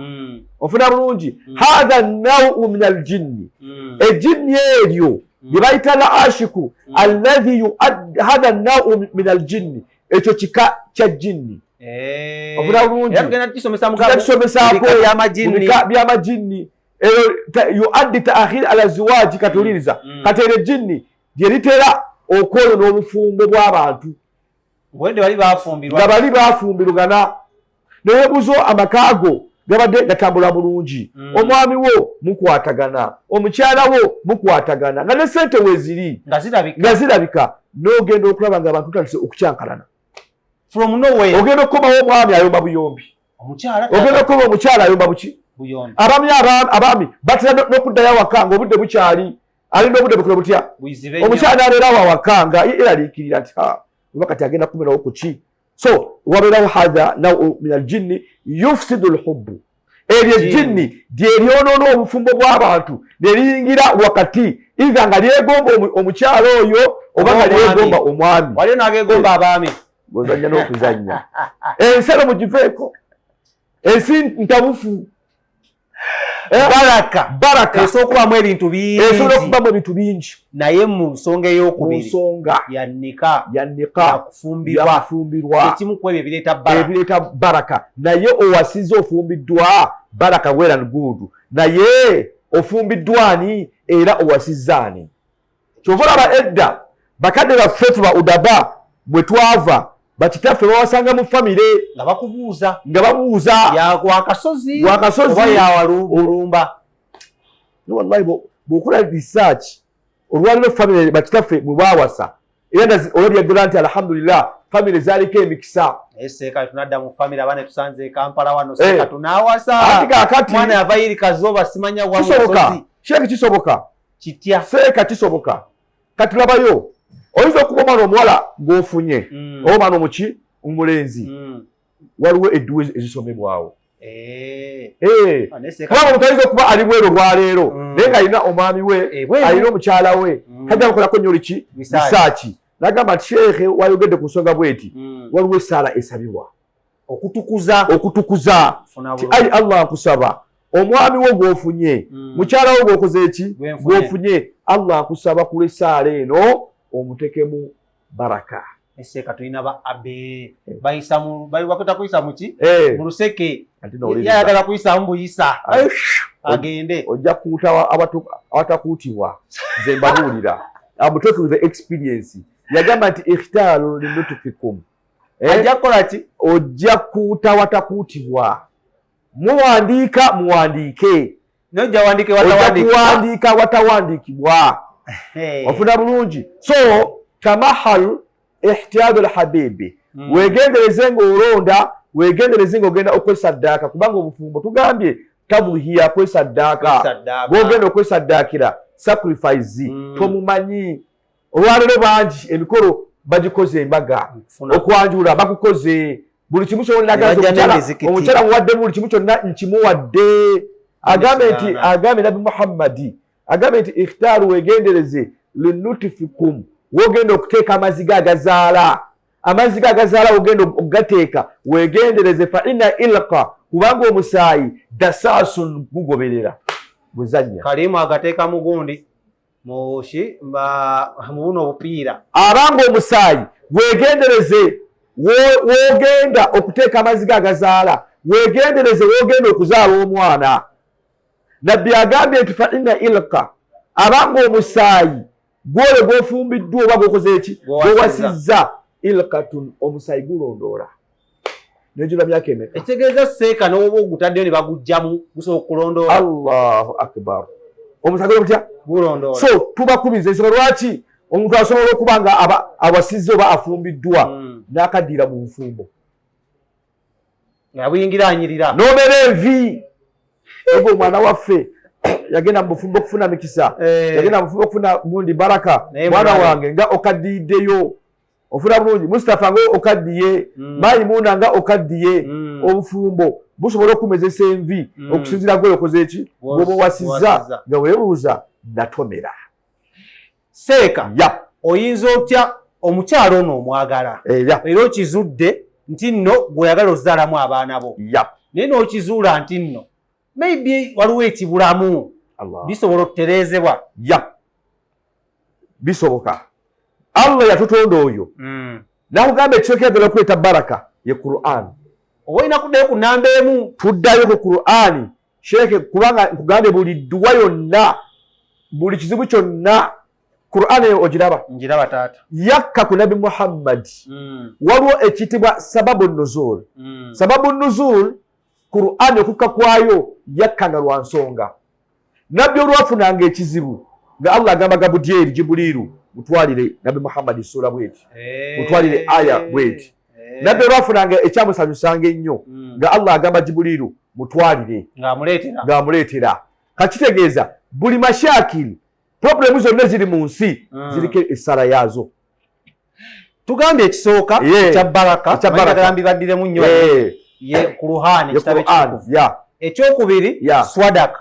Ofuna bulungi. Hadha an-naw'u min al-jinni. Ejinni eryo lye bayita la ashiku alladhi hadha an-naw'u min al-jinni, ekyo kika kya jinni. Ofuna bulungi. Tukisomesaako by'amajinni yuaddi ta'khir ala ziwaji. Katuliriza kati eryo ejinni lye litera okwolona obufumbo bw'abantu nga bali baafumbirugana n'obuzo amakaago gabadde gatambula bulungi, omwami wo mukwatagana, omukyala wo mukwatagana, nga ne sente weeziri nga zirabika, n'ogenda okulaba nga abantu tutandise okukyankalana. Ogenda okukomawo omwami ayomba buyombi, ogenda okukoma omukyala ayomba buki abaami batera n'okuddayo awaka nga obudde bukyali, alina obudde bukula butya, omukyala n'abeerawo awaka nga eraliikirira nti oba kati agenda kumerawo ku ki. So wabeerawo hadha naw'u min al-jinni yufsidu al-hubbu. Eryo ejjinni lyeryonoona obufumbo bw'abantu ne liyingira wakati either nga lyegomba omukyala oyo oba nga lyegomba omwami. Waliyo n'ageegomba abaami. Bw'ozannya n'okuzannya. Ensalo mugiveeko. Ensi ntabufu. baraka esobola okubamu ebintu bingi naye mu nsonga ey'okubiri yannika yakufumbirwa ekimu ku ebyo ebireeta baraka naye owasiza ofumbiddwa baraka wera nguudu naye ofumbiddwani era owasizaani kyova olaba edda bakadde baffe tuba udaba bwe twava bakitaffe bawasanga mu famire nga bakubuuza wakasozi oba yawalumba wallahi bwokola research olwaliro famire bakitaffe mwe bawasa era olwabyagera nti alhamdulillah famire zaaliko emikisa seeka tunadda mu famire abaana tusanze Kampala wano seeka tunawasa mwana yava yiri kazoba simanya wa musozi sheki kisoboka kitya seeka kisoboka kati labayo oyinza okuba omwana omuwala ng'ofunye oba omwana omuki omulenzi waliwo edduwa ezisomebwawo kubanga omuntu ayinza okuba ali bweru olwaleero naye ng'alina omwami we alina omukyala we kajja bakolako nnyo liki risaaki nagamba nti sheekhe wayogedde ku nsonga bweti waliwo essaala esabibwa okutukuza ti ayi allah nkusaba omwami wo gw'ofunye mukyala wo gw'okoze eki gw'ofunye allah nkusaba ku lw'essaala eno omutekemu baraka eseeka tulina ba abe bayisa mu bakweta kuyisa muki mu luseke yayagala kuyisa mu buyisa agende ojja kuuta abatakuutibwa nze mbabuulira amutetuze experience yagamba nti ikhtaaru linutufikum ajja kukola ki ojja kuuta watakuutibwa muwandiike nojja kuwandiika watawandiikibwa ofuna bulungi so tamahal ihtiyadu alhabibi wegendereze ng'olonda wegendereze ng'ogenda okwesaddaaka kubanga obufumbo tugambye tabuhiya kwesaddaaka bw'ogenda okwesaddaakira sacrifice tomumanyi olwaleero bangi emikolo bagikoze embaga okwanjula bakukoze buli kimu kyonagaomukyala muwaddemu buli kimu kyonna nkimuwadde agambe nabi muhammadi agambe nti ikhtaaru wegendereze linutifikum wogenda okuteeka amaziga agazaala wogenda okugateeka wegendereze fa inna ilqa kubanga omusaayi dasaasun gugoberera buzanya kalimu agateeka mugundi mushi mubuno obupiira abanga omusaayi wegendereze wogenda okuteeka amaziga agazaala wegendereze wogenda okuzaala omwana nabbi agambye nti fa inna ilqa abanga omusaayi gwole gwofumbiddwa oba gwokoze eki gwewasizza ilqatun omusaayi gulondoola nejula myaka emeka ekitegeeza seeka n'oba ogutaddeyo ne bagugjamu gusobola okulondoola allahu akbar omusaayi gutya gulondoola so tubakubiza ensonga lwaki omuntu asobola okuba nga awasizza oba afumbiddwa n'akaddiira mu nfumbo nga buyingira anyirira n'obeera envi ego omwana waffe yagenda mu bufumbo okufuna mikisa yagenda mu bufumbo okufuna gundi baraka mwana wange nga okaddiiddeyo ofuna bulungi Mustafa nga okaddiye Maimuna nga okaddiye obufumbo busobola okumezesa envi okusinziira gwe okoze eki gwoba owasizza nga weebuuza natomera seeka oyinza otya omukyalo ono omwagala era okizudde nti nno gw'oyagala ozaalamu abaana bo naye n'okizuula nti nno maybe waliwo ekibulamu bisobola okutereezebwa bisoboka allah yatutonda oyo nakugamba ekisokeagala okuleeta baraka ye Qur'an oba olina kuddayo ku nnamba emu tuddayo ku Qur'an sheeke kubanga nkugambye buli dduwa yonna buli kizibu kyonna Qur'an eyo ogiraba njiraba taata yakka ku nabi Muhammad waliwo ekiyitibwa sababu nuzul sababu nuzul Qur'an okukka kwayo yakkanga lwa nsonga nabbi olwafunanga ekizibu nga Allah agamba Gabudyeri Jibuliru mutwalire nabi Muhammad sura bweti mutwalire aya bweti nabbi olwafunanga ekyamusanyusanga ennyo nga Allah agamba Jibuliru mutwalire ng'amuleetera kakitegeeza buli mashakiri problemu zonna ziri mu nsi ziriko essala yaazo tugambye ekisooka kya baraka mbibaddiremu nnyo ye Qur'an ekitabo ekitukuvu Ekyokubiri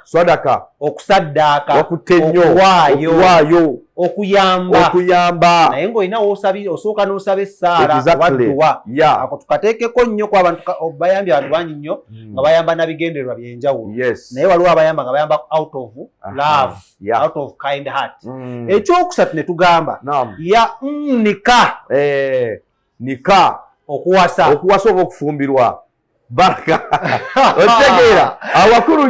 swadaka okusaddaaka okuwaayo okuyamba naye ng'olina osooka n'osaba essaala oba dduwa ako tukateekeko nnyo ku abantu bayambye abantu bangi nnyo nga bayamba nabigendererwa byenjawulo naye waliwo abayamba nga bayamba out of love out of kind heart. Ekyokusatu ne tugamba ya nika okuwasa oba okufumbirwa baraka otegeera awakulu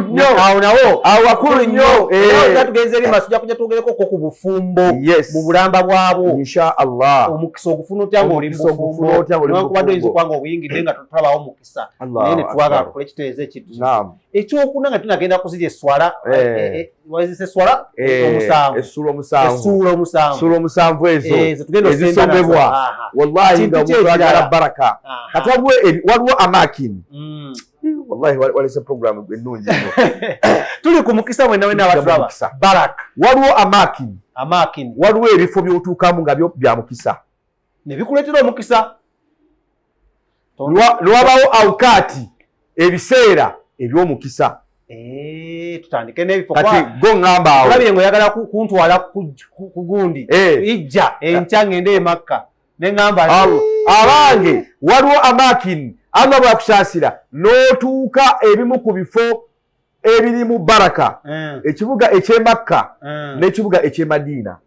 nnyo tugenze eri maaso tujja twogereko ku bufumbo mu bulamba bwabwo inshaallah omukisa ogufuna otya ng'oli mu bufumbo newankubadde oyinza okuba nga obuyingidde nga totulabawo mukisa naye ne twagala tukole ekiteezo ekiddu ekyokuna nga tunagenda kuzirya eswala wazise eswala essuula omusanvu ezo ezisomebwa wallahi nga omuntu agala baraka kati waliwo amakin wallahi walese program ennungi tuli ku mukisa mwenna abatulaba baraka waliwo amakin waliwo ebifo byotuukamu nga byo bya mukisa ne bikuleetera omukisa lwabawo awukati ebiseera eby'omukisa tutandike n'ebifo kati go ŋŋamba awo olabye ng'oyagala kuntwala ku gundi ijja enkya ŋŋende e Makka ne ŋŋamba abange waliwo amakin Allah bwakusaasira n'otuuka ebimu ku bifo ebirimu baraka ekibuga eky'e Makka n'ekibuga eky'e Madiina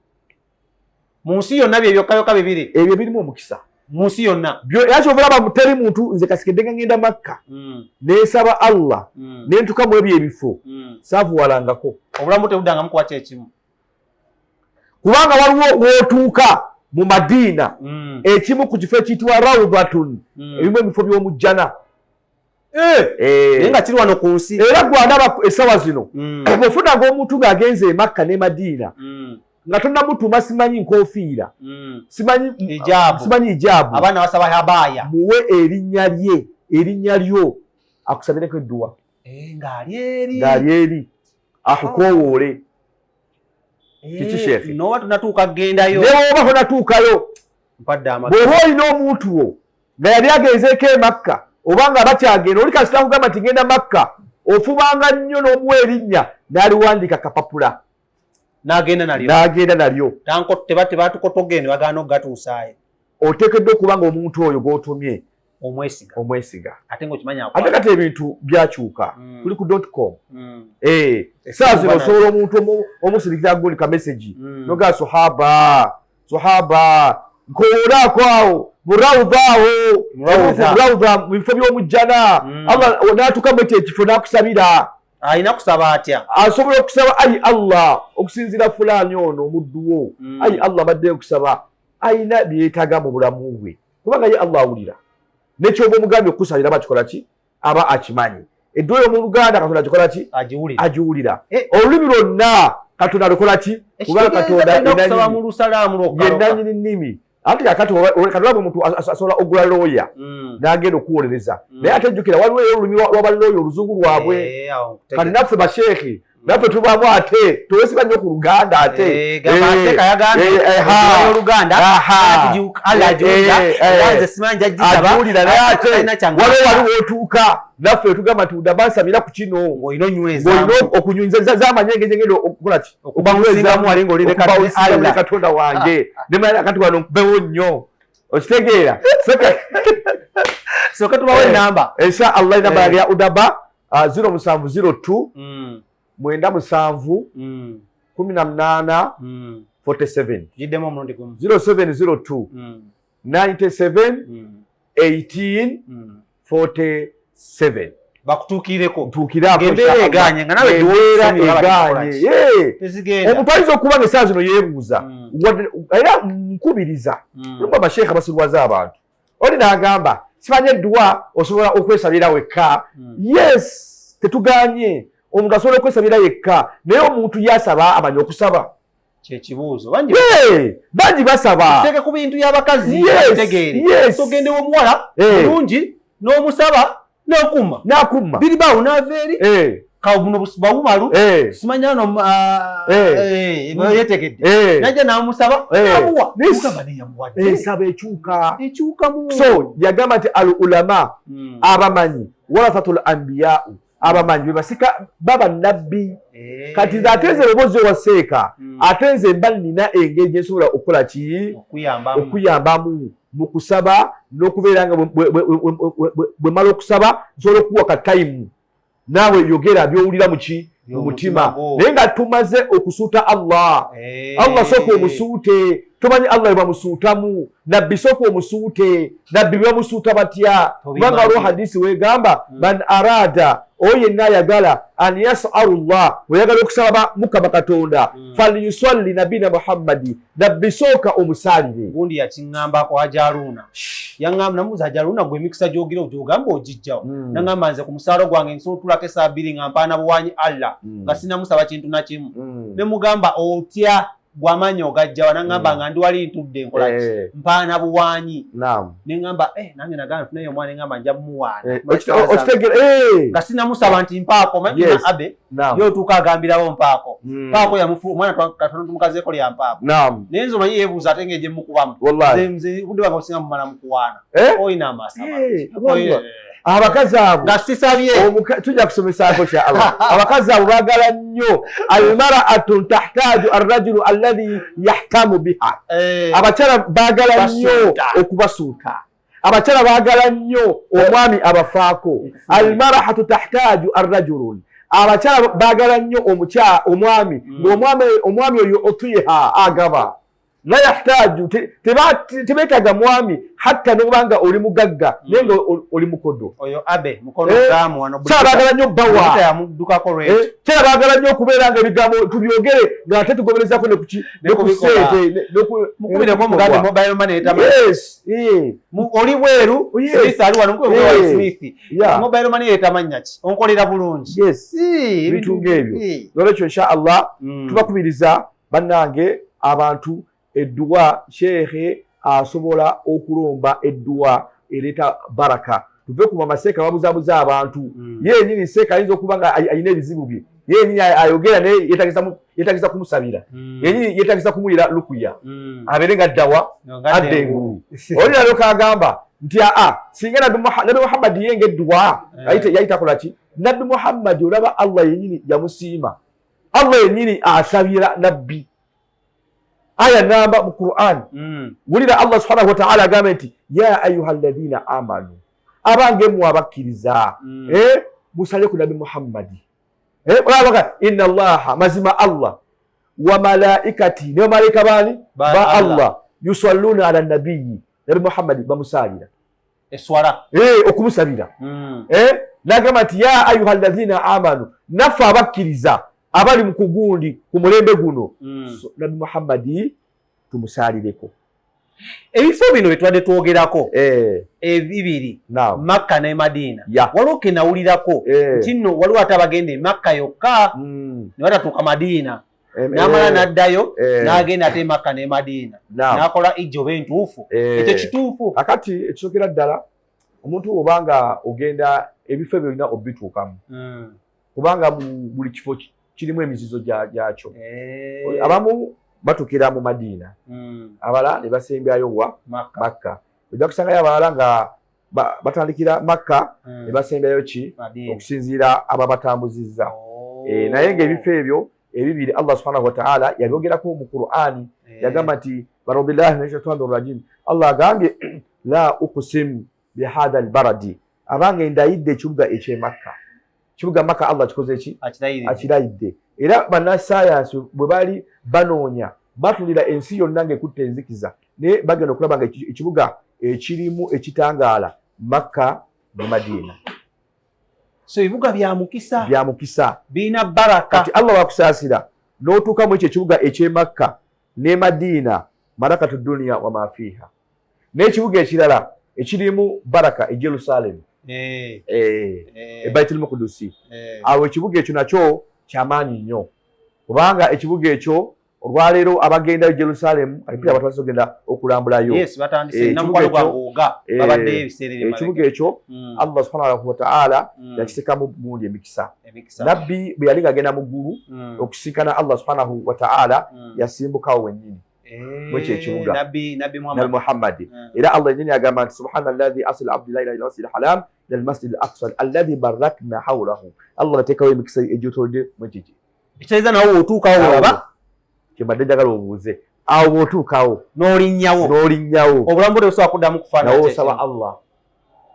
mu nsi yonna byebyokayoka bibiri ebyo birimu omukisa mu nsi yonna yakyo obulaba teri muntu nze kasikedde nga ngenda Makka neesaba Allah nentuka mu ebyo ebifo saavuwalangako obulamu tebuddangamu kuwa kyekimu kubanga waliwo w'otuuka mu Madiina ekimu ku kifo ekiyitibwa rawdatun ebimu ebifo by'omujjana naye nga kiri wano ku nsi era gwandaba esawa zino ofunanga omuntu ng'agenze e Makka ne Madiina nga tonamutuma simanyi nkofiira simanyi ijaabu abaana basaba habaaya muwe erinnya lyo akusabireko edduwa ng'ali eri akukoowoole kiki sheekhe noba tonatuuka kugendayo newoba tonatuukayo bw'oba olina omuntu wo nga yali agenzeeko e Makka oba nga bakyagenda oli kasita kugamba nti genda Makka ofubanga nnyo n'omuwa erinnya n'aliwandiika kapapula n'agenda nalyo tebatukotogende bagaana okugatuusaayo oteekeddwa okuba nga omuntu oyo gw'otumye omwesiga ate kati ebintu byakyuka tuli ku .com saa zino osobola omuntu omusirikira gundi ka message nogaa sohaba nkoolaako awo murawuda mu bifo by'omujjana Allah n'atukamu ekyo ekifo n'akusabira alina kusaba atya asobola okusaba ayi Allah okusinzira fulaani ono omudduwo ayi Allah baddeyo okusaba ayina byetaaga mu bulamu bwe kubanga ye Allah awulira nekyoba omugambye okukusalira aba akikola ki aba akimanyi eddoyo mu Luganda Katonda akikola ki agiwulira olulimi lwonna Katonda alukola ki kubanga Katonda yenanyini nnimi ate kakati Katonda bwe muntu asobola ogula looya n'agenda okuwolereza naye ate jjukira waliwo olulimi lw'abalooya oluzungu lwabwe kati naffe basheekhe naffe tubaamu ate tuwesiba nnyo ku Luganda ate agiwulira naye ate waliwo otuuka naffe tugamba nti udabansabira ku kino ng'olina okunyunyiza zamanyenge ngenda okukola ki okubawesingamu Katonda wange nemanya kati wano mpewo nnyo okitegeera soka tubawo enamba insha Allah enamba ya udaba 0702 97 18 47 jiddemu omulundi gumu 0702 97 18 47 bakutuukireko ntuukiraako eganye nga nawe omuntu ayinza okuba nga essaawa zino yeebuuza era nkubiriza olumba abasheekha basirwaza abantu oli n'agamba simanye edduwa osobola okwesabira wekka yes tetuganye omuntu asobola okwesabira yekka naye omuntu yasaba amanya okusaba kyekibuuzo bangi basaba teeke ku bintu y'abakazi tegeere sogendewo omuwala bulungi n'omusaba n'akumma biri bawo n'aveeri kabuno bawumalu simanya no yetegedde najja n'amusaba n'amuwa ensaba ekyuka so yagamba nti al ulama abamanyi warathatul anbiyau abamanyi bebasika baba nabbi kati nze ate nze loboozi owaseeka ate nze mba nina engeri gye nsobola okukola ki okuyambamu mu kusaba n'okubeera nga bwe mala okusaba nsobola okuwa ka tayimu naawe yogera byowulira muki mu mutima naye nga tumaze okusuuta Allah sooka omusuute tomanyi Allah bwebamusuutamu nabbi sooka omusuute nabbi bebamusuuta batya kubanga waliwo hadisi weegamba man arada oyo yenna ayagala an yasalu llah weyagala okusaba mukama katonda falyusalli nabina muhammadi nabbi sooka omusaalire gundi yakiŋŋambako Hajaruna yaŋŋamba namubuuza Hajaruna gwe emikisa gy'ogira gy'ogamba ogijjawo naŋŋamba nze ku musaalo gwange nsobola otulako essaawa bbiri nga mpaana buwanyi Allah nga sinamusaba kintu na kimu ne mugamba otya gw'amaanyi ogajjawa naŋŋamba nga ndi wali ntudde nkolaki mpaana buwanyi ne ŋŋamba nange nagamba nfunayo omwana ne ŋŋamba nja mumuwaana nga sinamusaba nti mpaako makina abe yotuuka agambirawo mpaako mpaako yamufu omwana katono tumukazeeko lya mpaako naye nze omanyi yeebuuza ate ng'egye mukubamu nze budde banga osinga mumala mukuwaana oyina amasaba abakazi abo nga sisabye tujja kusomesaako kya Allah abakazi abo baagala nnyo almar'atu tahtaju arrajulu alladhi yahtamu biha abakyala baagala nnyo okubasuuta abakyala baagala nnyo omwami abafaako almar'atu tahtaju arrajulu abakyala baagala nnyo omwami ng'omwami oyo otuyiha agaba la yahtaju tebeetaaga mwami hatta n'obanga oli mugagga naye nga oli mukodo oyo abe mukono gaamu wano baagala nnyo bawa yamuddukako lwekyo kyala baagala nnyo okubeera nga ebigambo tubyogere nga ate tugoberezako ne ku ssente mukubireko omugambe mobile money oli bweru Smith ali wano mukubireko Smith mobile money etamanya ki onkolera bulungi ebintu ng'ebyo olwekyo insha Allah tubakubiriza bannange abantu edduwa sheekhe asobola okulomba edduwa ereeta baraka tuve ku mamaseeka babuzaabuza abantu yenyini seeka ayinza okuba nga ayina ebizibu bye yenyini ayogera naye yeetagisa kumusabira yenyini yeetagisa kumuwira lukuya abeere nga ddawa adda engulu oli nalyo kagamba nti singa nabbi Muhammadi ye ng'edduwa yayita kolaki nabbi Muhammadi olaba Allah yenyini yamusiima Allah yenyini asabira nabbi aya namba mu Qur'an wulira Allah subhanahu wa ta'ala agamba nti ya ayuha alladhina amanu abange mu abakkiriza musale ku nabi Muhammadi olabaka inna Allaha mazima Allah wa malaikati ne malaika bani ba Allah yusalluna ala nabiyyi nabi Muhammadi bamusalira eswara okumusabira nagamba nti ya ayuha alladhina amanu nafa abakkiriza abali mu kugundi ku mulembe guno nabi Muhammadi tumusalireko ebifo bino betwadde twogerako ebibiri Makka ne Madina waliwo ke nawulirako nti nno waliwo ate abagenda e Makka yokka ne batatuuka Madina n'amala n'addayo n'agenda ate Makka ne Madina n'akola ijjoba entuufu ekyo kituufu akati ekisookera ddala omuntu obanga ogenda ebifo ebyo olina obituukamu kubanga buli kifo kirimu emizizo gyakyo abamu batukira mu Madina abala ne basembyayo wa Makka ojja kusangayo abalala nga batandikira Makka ne basembyayo ki okusinziira ababatambuzizza naye ng'ebifo ebyo ebibiri Allah subhanahu wa ta'ala yabyogerako mu Qur'ani yagamba nti barobillahi minash shaitani rajim Allah agambye la uqsim bihadha albaradi abange ndayidde ekibuga eky'e Makka kibuga Makka Allah kikoze eki akirayidde era bannasayansi bwe bali banoonya batulira ensi yonna ng'ekutte enzikiza naye bagenda okulaba nga ekibuga ekirimu ekitangaala Makka ne Madina so ebibuga bya mukisa birina baraka kati Allah wakusaasira n'otuuka mu ekyo ekibuga eky'e Makka ne Madina barakatu dunya wa ma fiha n'ekibuga ekirala ekirimu baraka e Jerusalem Baitul Maqdis awo ekibuga ekyo nakyo kyamaanyi nnyo kubanga ekibuga ekyo olwaleero abagenda Jerusalem alipira batandise okugenda okulambulayo ekibuga ekyo Allah subhanahu wa ta'ala yakisekamu gundi emikisa nabbi bwe yali ng'agenda mu ggulu okusinkana Allah subhanahu wa ta'ala yasimbukawo wennyini mwekyo ekibuga Nabbi Muhammad. Era Allah yennyini agamba nti subhanalladhi asla abdi la ilaha illa masjidil haram ila almasjid al-aqsa alladhi barakna hawlahu. Allah ateekawo emikisa egyotolodde mwekiki. Ekitegeeza nawo bw'otuukawo olaba kyembadde njagala obuuze awo bw'otuukawo n'olinnyawo obulamu bwo tebusobola kuddamu kufaanana nawo osaba Allah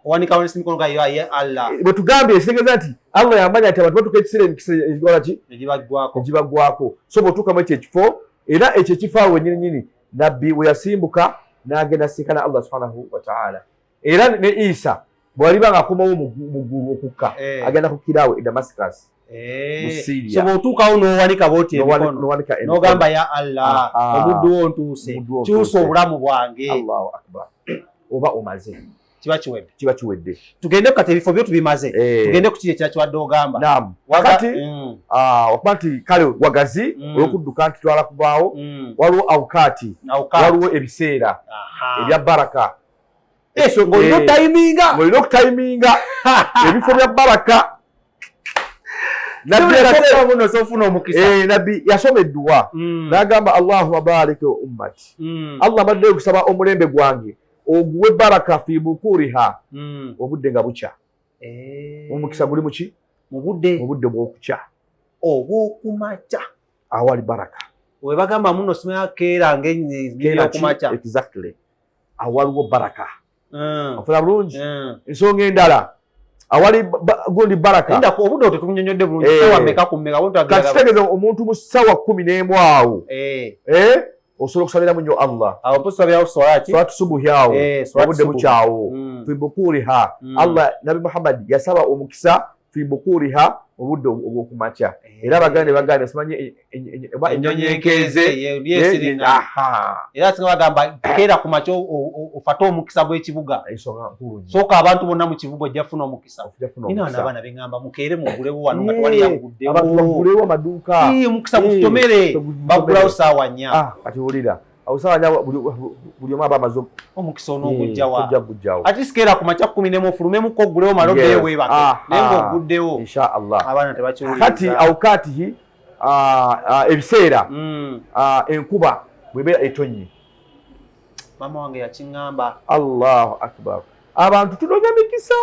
owanika wansi emikono ga ye Allah. bwe tugambye ekitegeeza nti Allah yamanya nti abantu batuuka ekiseera emikisa egikola ki egibagwako. So bw'otuukamu ekyo ekifo era ekyo ekifo awo wennyini nabbi we yasimbuka n'agenda asinkana Allah subhanahu wa ta'ala. Era ne Isa bw'aliba ng'akomawo mu ggulu okukka agenda kukkiraawo e Damascus mu Syria. So bw'otuukawo n'owanika bw'oti emikono n'ogamba ya Allah omuddu wo ntuuse kyusa obulamu bwange. Allahu akbar. Oba omaze kiba kiwedde. Tugende ku kati ebifo byo tubimaze tugende ku kiri ekira kiwadde ogamba. Naam. Wakati okuba nti kale wagazi olw'okudduka nti twala kubaawo waliwo awukaati waliwo ebiseera ebya baraka. Ng'olina okutayiminga ebifo bya baraka. Nabbi yasoma edduwa n'agamba Allahumma barik ummati. Allah mbadde okusaba omulembe gwange oguwe baraka fi bukuriha obudde nga bukya. Omukisa guli muki? Mu budde bw'okukya obw'okumakya awali baraka. We bagamba muno simanya keera ng'okumakya. Exactly. Awaliwo baraka. Ofuna bulungi. Ensonga endala awali gundi baraka. Enda ko obudde tetunyonyodde bulungi. Sawa meka ku meka. Kitegeeza omuntu mu ssaawa 11 awo. Osobola okusabiramu nnyo Allah. Awo tusabirawo swalatu subuhi awo obudde bukyawo fi bukuriha. Allah Nabi Muhammad yasaba omukisa fi bukuriha obudde obw'okumakya. Era bagande simanyi ennyonyi enkeeze era singa bagamba keera ku makya ofate omukisa gw'ekibuga. Sooka abantu bonna mu kibuga ojja funa omukisa. Nina wano abaana beŋŋamba mukeere mugulewo wano nga tewali yaguddewo amaduuka omukisa gutomere bagulawo ssaawa 4. Kati wulira awo ssaawa 4 buli omu aba amaze omukisa onoogujjawa ati sikeera ku makya 11 ofulumemukko ogulewo malo beewebake naye ng'oguddewo inshallah. Abaana tebakiwuliriza. Kati awukatihi ebiseera enkuba bw'ebeera etonnye. Maama wange yakiŋŋamba. Allahu akbar. Abantu tunonya mikisa.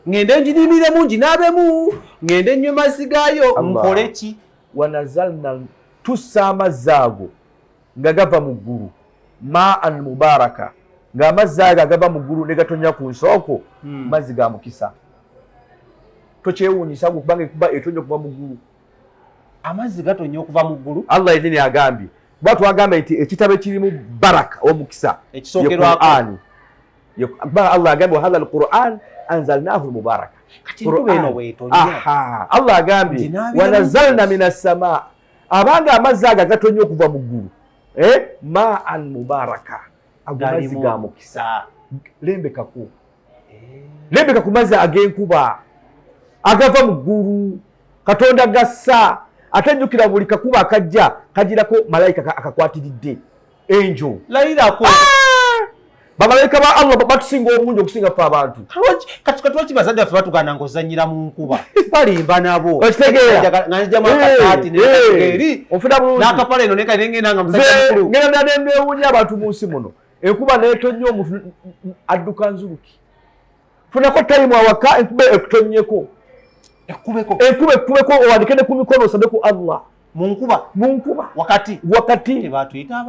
Ngende njirimiremu njinaabemu ngende nnywe mazzi gaayo nkole ki? Wanazalna tussa amazzi ago nga gava mu ggulu ma'an mubaraka ng'amazzi ago agava mu ggulu ne gatonya ku nsooko mazzi ga mukisa. Tokyewuunyisa gwe kubanga ekuba etonya okuva mu ggulu. Amazzi gatonya okuva mu ggulu. Allah yennyini agambye kuba twagambye nti ekitabo ekirimu baraka omukisa ekisookerwako. Kuba Allah agambye wahadha al-Qur'an anzalnahu mubaraka. Allah agambye wanazalna minas samaa abanga amazzi ago agatonya okuva mu ggulu ma'an mubaraka ago mazzi ga mukisa. Lembekako ku mazzi ag'enkuba agava mu ggulu Katonda gassa ate jjukira buli kakuba akajja kagirako malayika akakwatiridde angel layirako. Bamalayika ba Allah batusinga obungi okusinga ffe abantu. Kati lwaki bazadde baffe batugana ng'ozannyira mu nkuba balimba nabo ofuna bulungi n'akapala eno nekangenda nga musajja mukulu ngenda nembewunya abantu mu nsi muno enkuba neetonnya omuntu adduka nzuluki. Funako tayimu awaka enkuba ekutonnyeko ekubeko owandike ne ku mikono osabe ku Allah mu nkuba wakati tebatuyita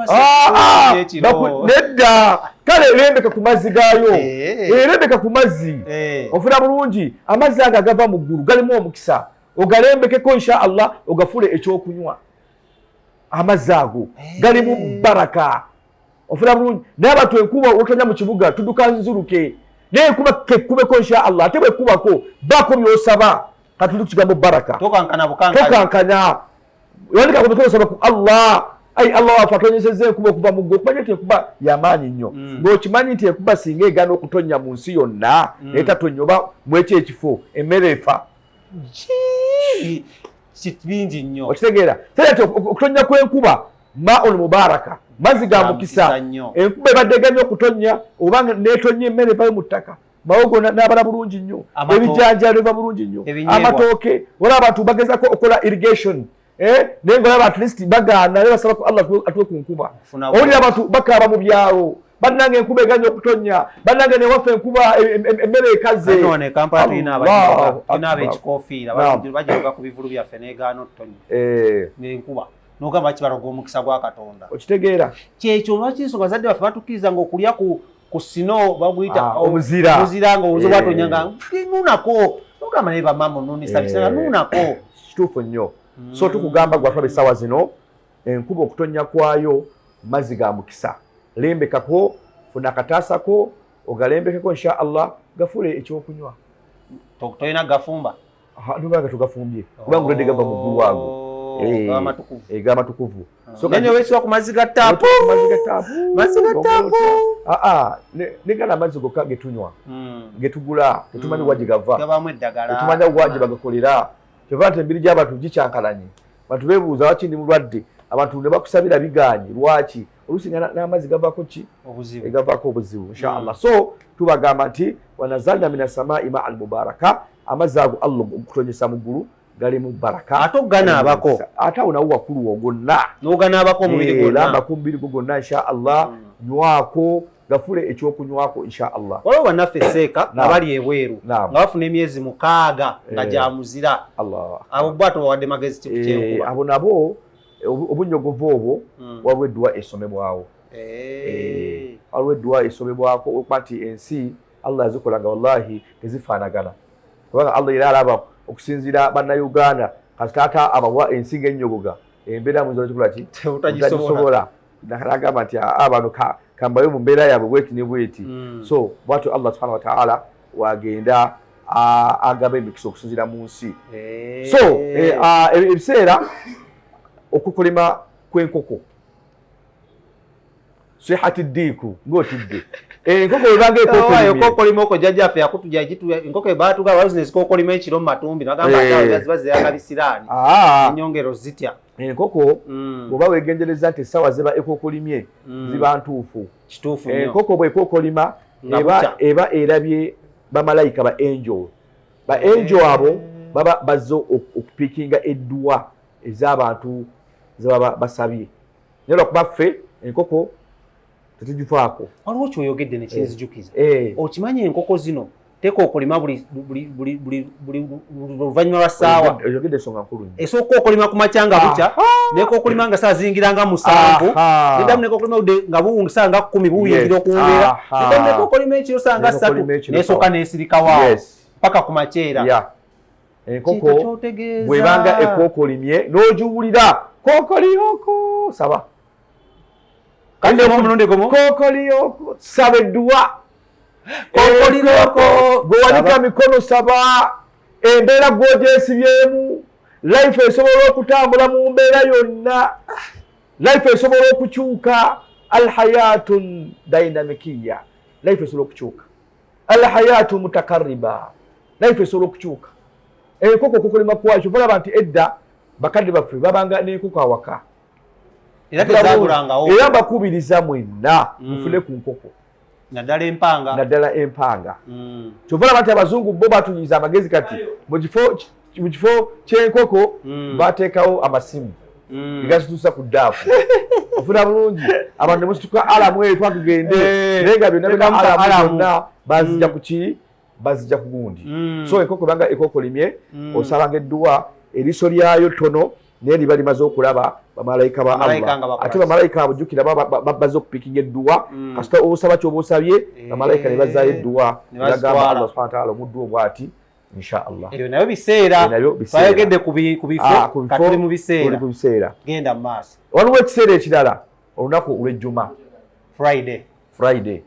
nedda. Kale lembeka ku mazzi gaayo lembeka ku mazzi ofuna bulungi. Amazzi ago agava mu ggulu galimu omukisa ogalembekeko insha Allah ogafule ekyokunywa. Amazzi ago galimu baraka ofuna bulungi. Naye abantu enkuba otonya mu kibuga tudduka nzuluke naye enkuba kekubeko insha Allah ate bwekubako baako byosaba katuli ku kigambo baraka tokankana yandika ku mikono osaba ku Allah. Ai Allah afatonyesezza enkuba okuva mu ggulu okumanya nti enkuba y'amaanyi nnyo ng'okimanyi nti enkuba singa egaana okutonnya mu nsi yonna naye tatonnya oba mu ekyo ekifo emmere efa. Bingi nnyo okitegeera tera nti okutonnya kw'enkuba ma'un mubaraka mazzi ga mukisa. Enkuba ebadde eganya okutonnya oba neetonnya emmere evayo mu ttaka mawogo n'abala bulungi nnyo ebijanjaalo eva bulungi nnyo amatooke wala abantu bagezako okola irrigation naye nga olaba at least bagaana naye basaba ku Allah atuwe ku nkuba. Owulira abantu bakaaba mu byalo, bannange enkuba eganya okutonnya, bannange newaffe enkuba emmere ekaze. Wano e Kampala tulina ab'ekikoofiira bagiruka ku bivulu byaffe n'egaana otutonnya n'enkuba n'ogamba kibaroga omukisa gwa Katonda. Okitegeera? Kyekyo lwaki ensonga zadde baffe batukkiriza ng'okulya ku sino baguyita omuzira nga oluzo bwatonya nga nuunako ogamba naye bamama onuunisa bisanga nuunako. Kituufu nnyo. So tukugamba gwatulaba essaawa zino enkuba okutonnya kwayo mazzi ga mukisa. Lembekako, funa akataasako, ogalembekeko insha Allah, gafuule ekyokunywa. Tolina gafumba? Nubanga tugafumbye. Kubanga olwedde gava mu ggulu waago. G'amatukuvu. Nenyo weesiba ku mazzi ga ttaapu. Mazzi ga ttaapu. Ne gana amazzi gokka getunywa, getugula, tetumanyi wa gye gava. Gabamu eddagala. Tetumanyi wa gye bagakolera. Kyova nti embiri gy'abantu gikyankalanye. Abantu beebuuza waki ndi mulwadde. Abantu ne bakusabira biganye. Lwaki? Oluusi n'amazzi gavaako ki? Obuzibu. Gavaako obuzibu inshallah. So tubagamba nti wanazalna mina samaa'i ma'an mubaraka, amazzi ago Allah okutonyesa mu ggulu galimu baraka. Ate oganaabako. Ate awo nawo wakkulu wo gwonna. N'oganaabako omubiri gwonna. Lambako omubiri gwo gwonna inshallah. Nywako gafule ekyokunywako inshallah. Waliwo bannaffe Seeka abali ebweru nga bafuna emyezi 6 nga gya muzira. Abo bwato bawadde magezi kikukyekuba. Abo nabo obunyogovu obwo waliwo edduwa esomebwawo. Waliwo edduwa esomebwako okuba nti ensi Allah yazikola nga wallahi tezifaanagana. Kubanga Allah era alaba okusinziira bannayuganda kasitaata abawa ensi ng'ennyogoga embeera mu nzira kikola ki tutagisobola. Nagamba nti abantu kambayo mu mbeera yaabwe bweti ne bweti. So bwatyo Allah subhanahu wa ta'ala wagenda agaba emikisa okusinziira mu nsi. So ebiseera okukolima kw'enkoko sihati ddiiku ng'otidde enkoko webanga ekokolima okwo jjajjaffe yakutujja enkoko ebaatugaba waliwo zino ezikokolima ekiro mu matumbi nagamba ati ziba zeyagabisiraani enyongero zitya enkoko bw'oba weegendereza nti essaawa ziba ekokolimye ziba ntuufu. Kituufu enkoko bw'ekokolima eba erabye bamalayika ba angel. Ba angel abo baba bazze okupiikinga edduwa ez'abantu zebaba basabye. Naye lwakuba ffe enkoko tetugifaako. Waliwo kyoyogedde ne kinzijukiza. Okimanyi enkoko zino teekookolima buli luvannyuma lwa ssaawa. Oyogedde ensonga nkulu nnyo. Esooka okolima ku makya nga bukya, neekookolima nga saa ziyingira nga 7, neddamu neekookolima nga buwungi saa nga 10 buwuyingira okumbeera, neddamu neekookolima ekiro saa nga 3, neesooka neesirika waawo paka ku makyera. Enkoko bw'ebanga ekookolimye n'ogiwulira kookoliyoko saba. Kandi omulundi gumu kookoliyoko saba edduwa. Kookoliyoko gwewanika mikono saba. Embeera gw'ogyesibyemu. Life esobola okutambula mu mbeera yonna. Life esobola okukyuka. Alhayatun dynamikiya. Life esobola okukyuka. Alhayatu mutakarriba. Life esobola okukyuka. Enkoko okukolima kwakyo balaba nti edda bakadde baffe babanga n'enkoko awaka. Era mbakubiriza mwenna mufune ku nkoko. Naddala empanga. Kyova olaba nti abazungu bo batunyiza amagezi kati mu kifo ky'enkoko bateekawo amasimu egazituusa ku ddaapu. Ofuna bulungi abantu ne musituka alamu eyo twakugende naye nga byonna byonna alamu byonna bazijja ku ki? Bazijja ku gundi. So enkoko banga ekokolimye osabanga edduwa eriiso lyayo ttono naye liba limaze okulaba bamalayika ba Allah. Ate bamalayika abujjukira bazze okupiikinga edduwa kasita obusaba ky'oba osabye bamalayika ne bazzaayo edduwa nagamba Allah subhanahu wa ta'ala omuddu obwati inshallah. Ebyo nabyo biseera twayogedde ku bifo katuli mu biseera genda mu maaso. Waliwo ekiseera ekirala olunaku olw'ejjuma Friday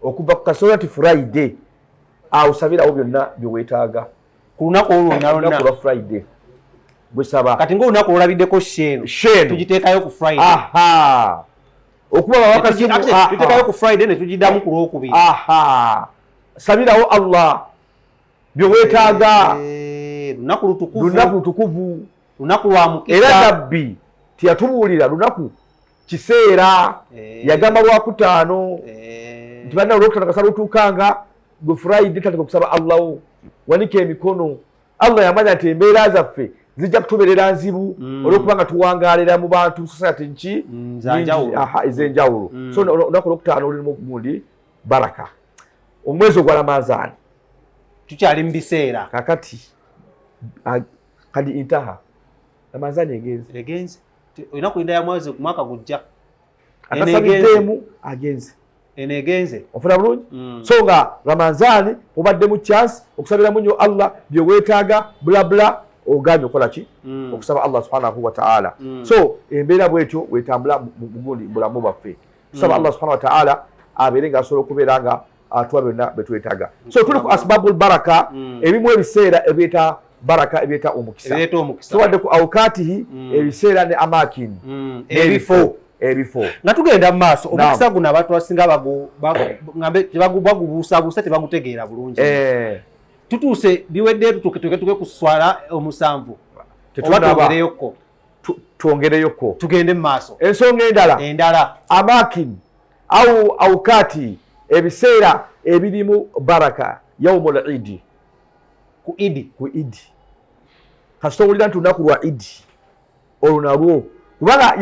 okuva ku kasola ti Friday awusabirawo byonna byeweetaaga ku lunaku olwo lwa Friday gwesaba kati ng'olunaku olulabiddeko sheenu tugiteekayo ku Friday. Okuba bawakasimu tuteekayo ku Friday ne tugiddamu ku lwokubiri. Sabirawo Allah byeweetaaga. Lunaku lutukuvu, lunaku lwa mukisa. Era nabbi tiyatubuulira lunaku kiseera yagamba lwakutaano nti banna olwokutaano kasaba lutuukanga gwe Friday tateka okusaba Allah wo wanika emikono. Allah yamanya nti embeera zaffe zijja kutubeerera nzibu olw'okuba nga tuwangalira mu bantu society nki ez'enjawulo. So olunaku olwokutaano olulimu gundi baraka. Omwezi ogwa Ramadhan tukyali mu biseera kakati kadi intaha Ramadhan egenze olina kulinda ya mwezi ku mwaka gujja atasabiddemu agenze enegenze ofuna bulungi. So nga Ramadhan obadde mu chance okusabiramu nnyo Allah byeweetaaga bulabula ogambye okola ki okusaba Allah subhanahu wa ta'ala. So embeera bwetyo wetambula mugundi bulamu bwaffe tusaba Allah subhanahu wa ta'ala abeere nga asobola okubeera nga atuwa byonna betwetaaga. So tuli ku asbabul baraka ebimu ebiseera ebyeta baraka ebyeta omukisa tuwadde ku awukatihi ebiseera ne amakin ebifo nga tugenda mu maaso omukisa guno abantu abasinga bagubuusabuusa tebagutegeera bulungi. Tutuuse biwedde tuke kuswala omusanvu oba twongereyoko tugende mu maaso. Ensonga endala amakin au awukati ebiseera ebirimu baraka yaumul idi ku idi kasita owulira nti olunaku lwa idi olwo nalwo kubanga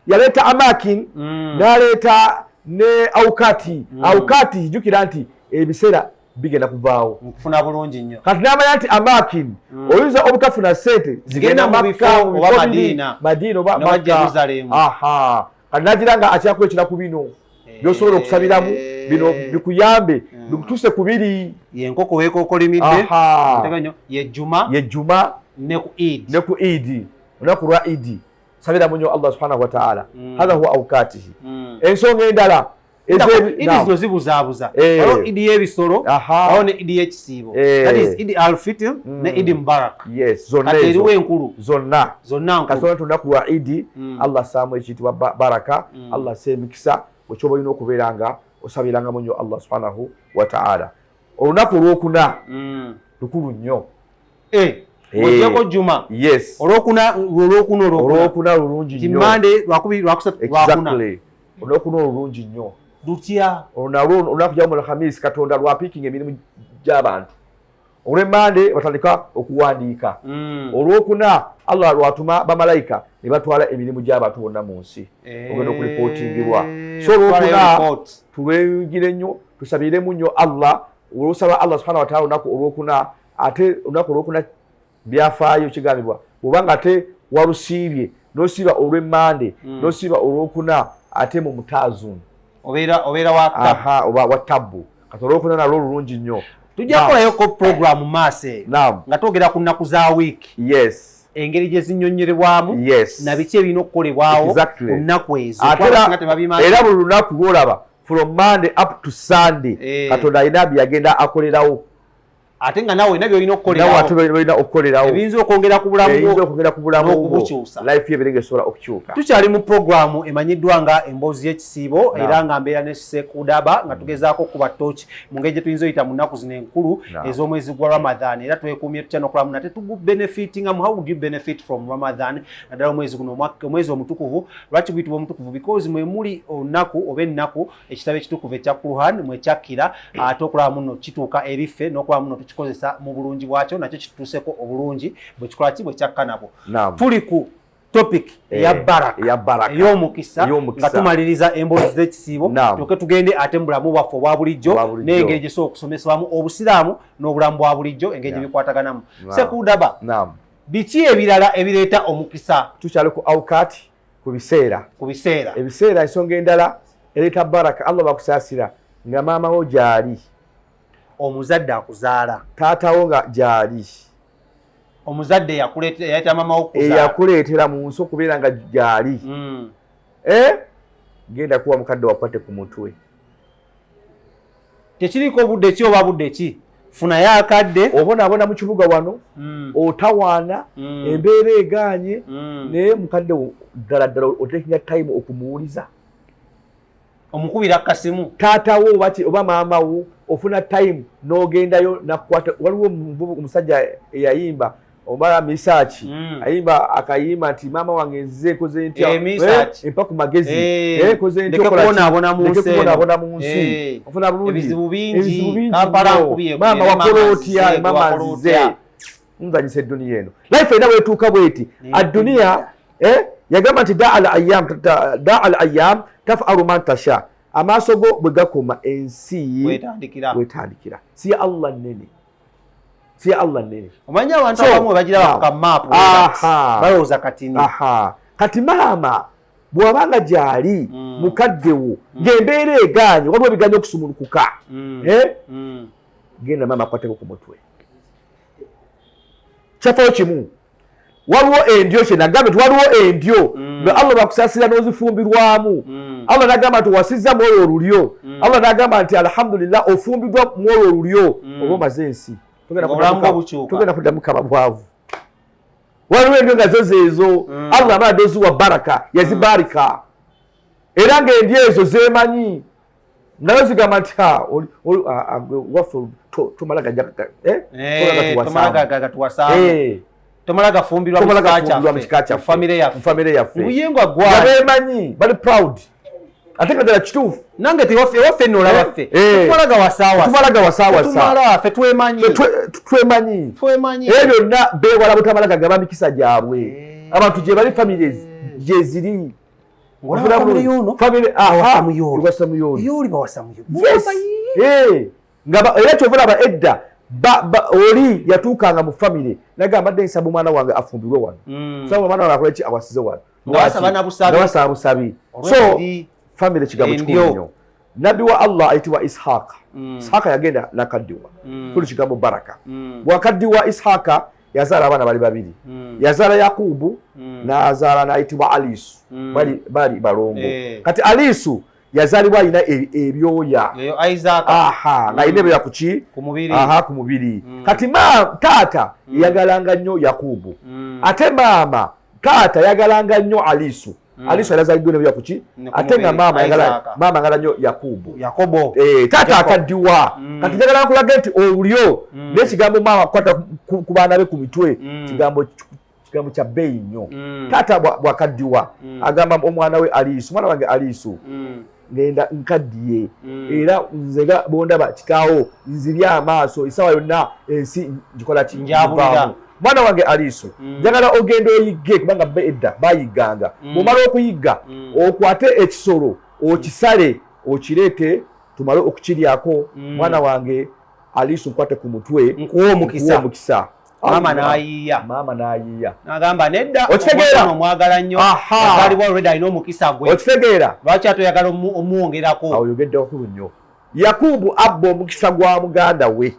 yaleeta amakin n'aleeta ne awukati. Awukati jjukira nti ebiseera bigenda kuvaawo nkufuna bulungi nnyo kati n'amanya nti amakin oyinza obutafuna ssente zigenda Makka oba Madiina oba Makka kati nagira nga akyakwekira ku bino byosobola okusabiramu bino bikuyambe bikutuuse ku biri yenkoko weekookolimidde yejjuma ne ku idi olunaku lwa idi sabiramu nnyo Allah subhanahu wa ta'ala. Hadha huwa awukatihi. Ensonga endala idi zino zibuzaabuza waliwo idi y'ebisolo awo ne idi y'ekisiibo that is idi al-fitr ne idi mubarak kati eriwo enkulu zonna kasonga nti olunaku lwa idi Allah assaamu ekiyitibwa baraka Allah assa emikisa bwekyoba olina okubeera nga osabirangamu nnyo Allah subhanahu wa ta'ala. Olunaku olwokuna lukulu nnyo ogyeko juma olwokuna lulungi nnyo kimande lwakusatu lwakuna olwokuna olulungi nnyo lutya olunaku jamu alhamisi Katonda lwapiikinga emirimu gy'abantu. Olw'emmande batandika okuwandiika. Olwokuna Allah lwatuma bamalayika ne batwala emirimu gy'abantu bonna mu nsi ogenda okulipootingirwa. So olwokuna tulweyigire nnyo tusabiremu nnyo Allah olwosaba Allah subhanahu wa ta'ala olunaku olwokuna ate olunaku olwokuna byafaayo kigambibwa bw'obanga ate walusiibye n'osiiba olw'emmande n'osiiba olwokuna ate mu mutaazun obeera wa tabbu kati olwokuna nalwo olulungi nnyo. Tujja kukolayoko programu maase nga twogera ku nnaku za wiiki engeri gye zinnyonnyerebwamu na biki ebirina okukolebwawo ku nnaku ezo era buli lunaku lwolaba from Monday up to Sunday Katonda alina byagenda akolerawo ate nga nawe nabyo olina okukolerawo ebiyinza okwongera ku bulamu n'okubukyusa life y'ebirenga esobola okukyuka. Tukyali mu programu emanyiddwa nga emboozi y'ekisiibo era nga mbeera ne Sekudaba nga tugezaako okuba tooki mu ngeri gye tuyinza oyita mu nnaku zino enkulu ez'omwezi gwa Ramadan era twekuumye tutya n'okulamu nate tugubenefitingamu. How would you benefit from Ramadan naddala omwezi guno omwezi omutukuvu? Lwaki guyitibwa omutukuvu? Because mwe muli olunaku oba ennaku ekitabo ekitukuvu ekya Quran mwe kyakkira ate okulaba muno kituuka eriffe n'okulaba muno kikozesa mu bulungi bwakyo nakyo kitutuuseko obulungi bwekikola ki bwekyakka nabo. Tuli ku topic eya baraka ey'omukisa nga tumaliriza emboozi z'ekisiibo tuke tugende ate mu bulamu bwaffe obwa bulijjo n'engeri gyesobola okusomesebwamu obusiraamu n'obulamu bwa bulijjo engeri gye bikwataganamu. Sekudaba biki ebirala ebireeta omukisa? Tukyali ku awukati ku biseera ebiseera ensonga endala ereeta baraka Allah bakusaasira nga maama wo gyali omuzadde akuzaala taatawo nga gyali omuzadde yakuleetera maama wo okuzaala eyakuleetera mu nsi okubeera nga gyali genda kuwa mukadde wakwate ku mutwe tekiriko budde ki oba budde ki funayo akadde obonaabona mu kibuga wano otawaana embeera egaanye naye mukadde ddala ddala otekinga time okumuwuliza omukubira kasimu taatawo oba maama wo ofuna time n'ogendayo nakukwata. Waliwo omusajja eyayimba omala misaaki ayimba akayimba nti maama wange nzize koze ntya empa ku magezi koze ntya okubonaabona mu nsi ofuna bulungi ebizibu bingi maama wakola otya maama nzize nzanyisa edduniya eno life ena bwetuuka bweti adduniya yagamba nti daa al ayyam tafalu man tasha amaaso go bwe gakoma ensi wetandikira si ya Allah nene si ya Allah nene omanya abantu abamu bagira bafuka map balowooza katini kati maama bw'abanga gyali mukaddewo ng'embeera egaanye waliwo ebiganya okusumulukuka genda maama akwateko ku mutwe kyafaayo kimu waliwo endyo kyenagambe nti waliwo endyo nga Allah bakusaasira n'ozifumbirwamu Allah n'agamba nti wasizza mu olwo olulyo Allah n'agamba nti alhamdulillah ofumbidwa mu olwo olulyo oba omaze ensi togenda kuddamu kaba bwavu waliwo endyo nga zo zeezo Allah amala doziwa baraka yazibarika era ng'endyo ezo zeemanyi nayo zigamba nti waffe tomala gatuwasaamu tomala gafumbirwa mu kika kyaffe famire yaffe obuyengwa gwabeemanyi bali proud ate nga ddala kituufu nange tewaffe nno olabaffe tumala gawasaawasa twemanyi era byonna beewala butamala gagaba mikisa gyabwe abantu gye bali famire gye ziri era kyovalaba edda oli yatuukanga mu famire nagamba badde nsaba omwana wange afumbirwe wano saba omwana wange akoleki awasize wano ngabasaba busabi so famire kigambo kikulu nnyo nabbi wa Allah ayitibwa Ishaqa Ishaqa yagenda nakaddiwa tuli kigambo baraka bwakaddiwa Ishaqa yazaala abaana bali babiri yazaala Yakubu n'azaala n'ayitibwa Alisu bali balongo kati Alisu yazaalibwa alina ebyoya ng'alina ebyoya ku mubiri kati taata yagalanga nnyo Yakubu ate maama taata yagalanga nnyo Alisu Alisu yazaalibwa n'ebyoya ku ate nga maama yagala nnyo Yakobo taata akaddiwa kati njagala nkulaga nti olulyo n'ekigambo maama kukwata ku baana be ku mitwe kigambo kya bbeeyi nnyo taata bwakaddiwa agamba omwana we Alisu mwana wange Alisu ngenda nkaddiye era nze nga bondaba kitaawo nzibye amaaso essaawa yonna ensi ngikola kinjabulira mwana wange Alisu njagala ogenda oyigge kubanga bbe edda bayigganga bw'omala okuyigga okwate ekisolo okisale okireete tumale okukiryako mwana wange Alisu nkwate ku mutwe nkuwa omukisa maama n'ayiiya n'agamba nedda okitegeera omwagala nnyo aliwo already alina omukisa gwe okitegeera lwaki atoyagala omuwongerako awo yogedde wakulu nnyo Yakubu abba omukisa gwa muganda we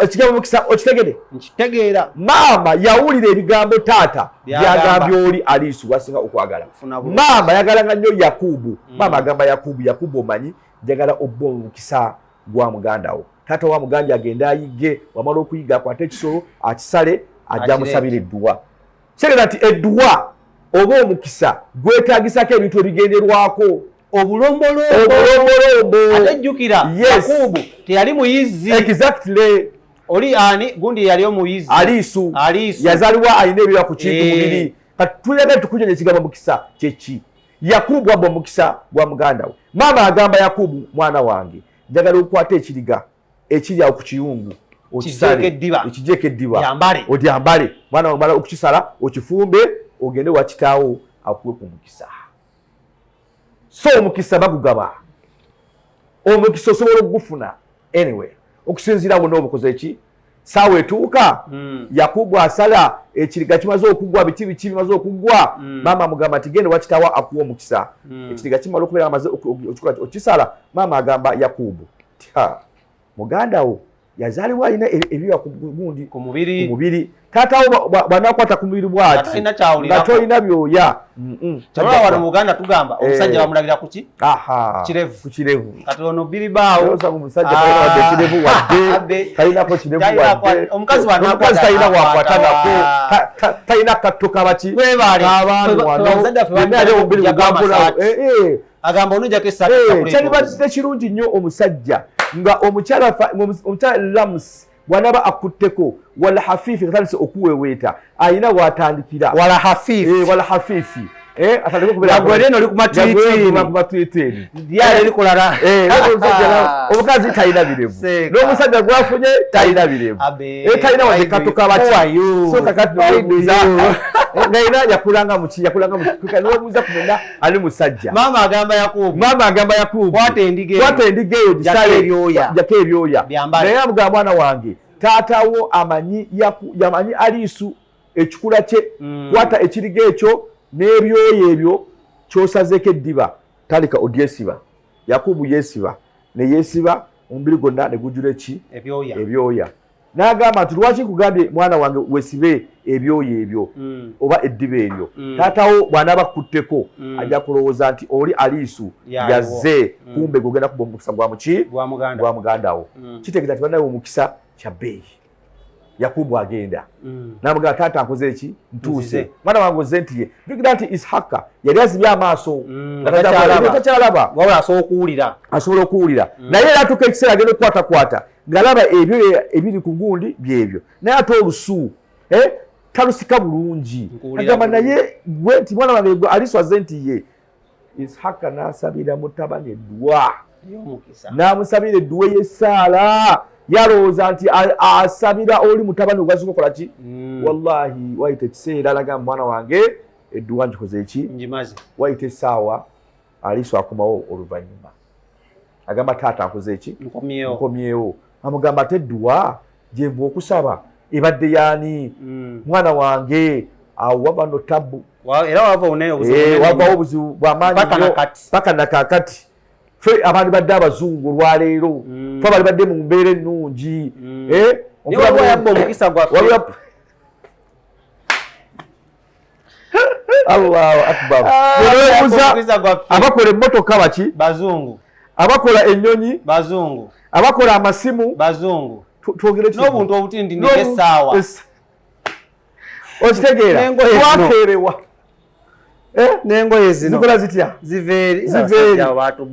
ekigambo omukisa okitegere nkitegeera maama yawulira ebigambo taata byagambye oli Alisu wasinga okwagala maama yagalanga nnyo Yakubu maama agamba Yakubu omanyi njagala obba omukisa gwa muganda wo taata wa muganda agenda ayigge wamala okuyigga akwate ekisolo akisale ajja musabira edduwa kitegeeza nti edduwa oba omukisa gwetaagisako ebintu ebigenderwako obulombolombo ate jjukira Yakubu teyali muyizi exactly oli ani gundi yali omuyizi Alisu yazaalibwa alina ebyoya ku kintu mubiri kati tuyagala tukunyonye ekigambo mukisa kyeki Yakubu abba omukisa gwa muganda we maama agamba Yakubu mwana wange njagala okwata ekiriga ekiri awo ku kiyungu ekijjeeko eddiba odyambale mwana wange omala okukisala okifumbe ogende wa kitaawo akuwe ku mukisa so omukisa bagugaba omukisa osobola okugufuna anyway okusinziira bonna obukoze eki saawa etuuka Yakubu asala ekiriga kimaze okugwa biki bimaze okugwa maama amugamba nti genda wa kitaawo akuwa omukisa ekiriga kimala okubeera amaze okisala maama agamba Yakubu muganda wo yazaalibwa alina ebyoya gundi ku mubiri taatawo bw'anaakwata ku mubiri bw'ati nga tolina byoya wano mu Buganda tugamba omusajja bamulabira ku kirevu kati ono biribaawo omusajja talina kirevu wadde talinako kirevu wadde omukazi talina wakwata nako talina katto kabaki abantu wano omubiri gugambula agamba onojjako kyalibadde kirungi nnyo omusajja nga omukyala Lams bw'anaba akutteko wala hafiifi nga tandise okuweweeta alina w'atandikira wala hafiifi atandike okubeera gwere no likuma tweeteni yale likolala omukazi talina birevu n'omusajja gwafunye talina birevu talina wadde katuka baki so kakati nobuuza ngaina yakulanga muki n'obuuza kumenya ali musajja maama agamba Yakubu kwata endige eyo jako ebyoya naye amugamba mwana wange taatawo yamanyi Aliisu ekikula kye kwata ekiriga ekyo n'ebyoya ebyo kyosazeeko eddiba talika odyesiba. Yakubu yeesiba ne yeesiba omubiri gwonna ne gujjula eki ebyoya n'agamba nti lwaki nkugambye mwana wange weesibe ebyoya ebyo oba eddiba eryo taatawo bw'anaaba kukutteko ajja kulowooza nti oli Aliisu yazze kumbe gogenda kuba omukisa gwa mugandawo kitegeeza nti banawe omukisa kya bbeeyi. Yakubu agenda n'amugamba taata nkoze eki ntuuse mwana wange ozze nti ye ntugira nti Isihaka yali azibye amaaso takyalaba wabula asobola okuwulira naye era atuuka ekiseera agenda okukwatakwata ng'alaba ebyo ebiri ku gundi byebyo naye ate olusu talusika bulungi agamba naye gwe nti mwana wange Aliisu azze nti ye Isihaka n'asabira mutabani eddwa n'amusabira eddwa y'essaala yalowooza nti asabira oli mutabani ogwazi kukola ki wallahi wayita ekiseera alagamba mwana wange edduwa ngikoze eki wayita essaawa Aliisu akomawo oluvannyuma agamba taata nkoze eki nkomyewo amugamba ate edduwa gyenva okusaba ebadde yaani mwana wange awo wava no tabbu era wavawo obuzibu bw'amaanyi paka nakakati fe abali badde abazungu olwaleero fe abali badde mu mbeera ennungi Allahu akbar abakola emmotoka baki bazungu abakola ennyonyi bazungu abakola amasimu bazungu twogere n'obuntu obutindi n'essaawa okitegeera twakeerewa n'engoye zino zikola zitya ziveeri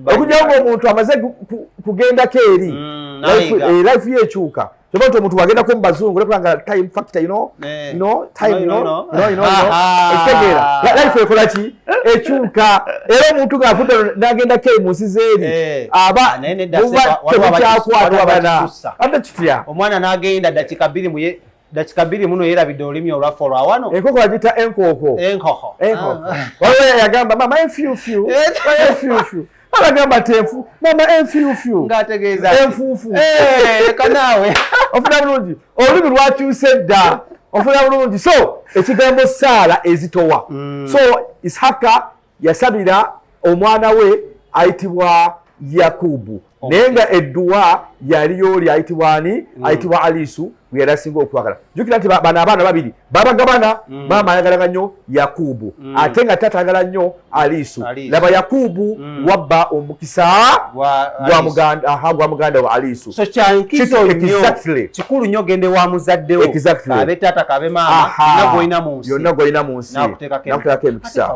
okujjawo ng'omuntu amaze kugendako eri life ye ekyuka kyova nti omuntu wagendako mu bazungu lekulanga time factor ekitegeera life ekola ki ekyuka era omuntu ng'afudde n'agendako eri mu nsi z'eri aba temukyakwatagana ate kitya omwana n'agenda dakika bbiri muno yerabidde olulimi olwaffe olwa wano enkoko bagita enkoko waliwo yagamba mama enfyufyu abagamba tenfu mama enfyufyu ng'ategeeza enfuufu leka naawe ofuna bulungi olulimi lwakyuse dda ofuna bulungi so ekigambo saala ezitowa so Isihaka yasabira omwana we ayitibwa Yakubu naye nga edduwa yaliyo oli ayitibwa Aliisu gwe yali asinga okwagala jjukira nti bano abaana babiri babagabana maama ayagalanga nnyo Yakubu ate nga taata ayagala nnyo Aliisu laba Yakubu wabba omukisa gwa muganda wa Aliisu so kyankizo nnyo kikulu nnyo gende wa muzaddewo abe taata kabe maama yonna gw'olina mu nsi nakuteekako emikisa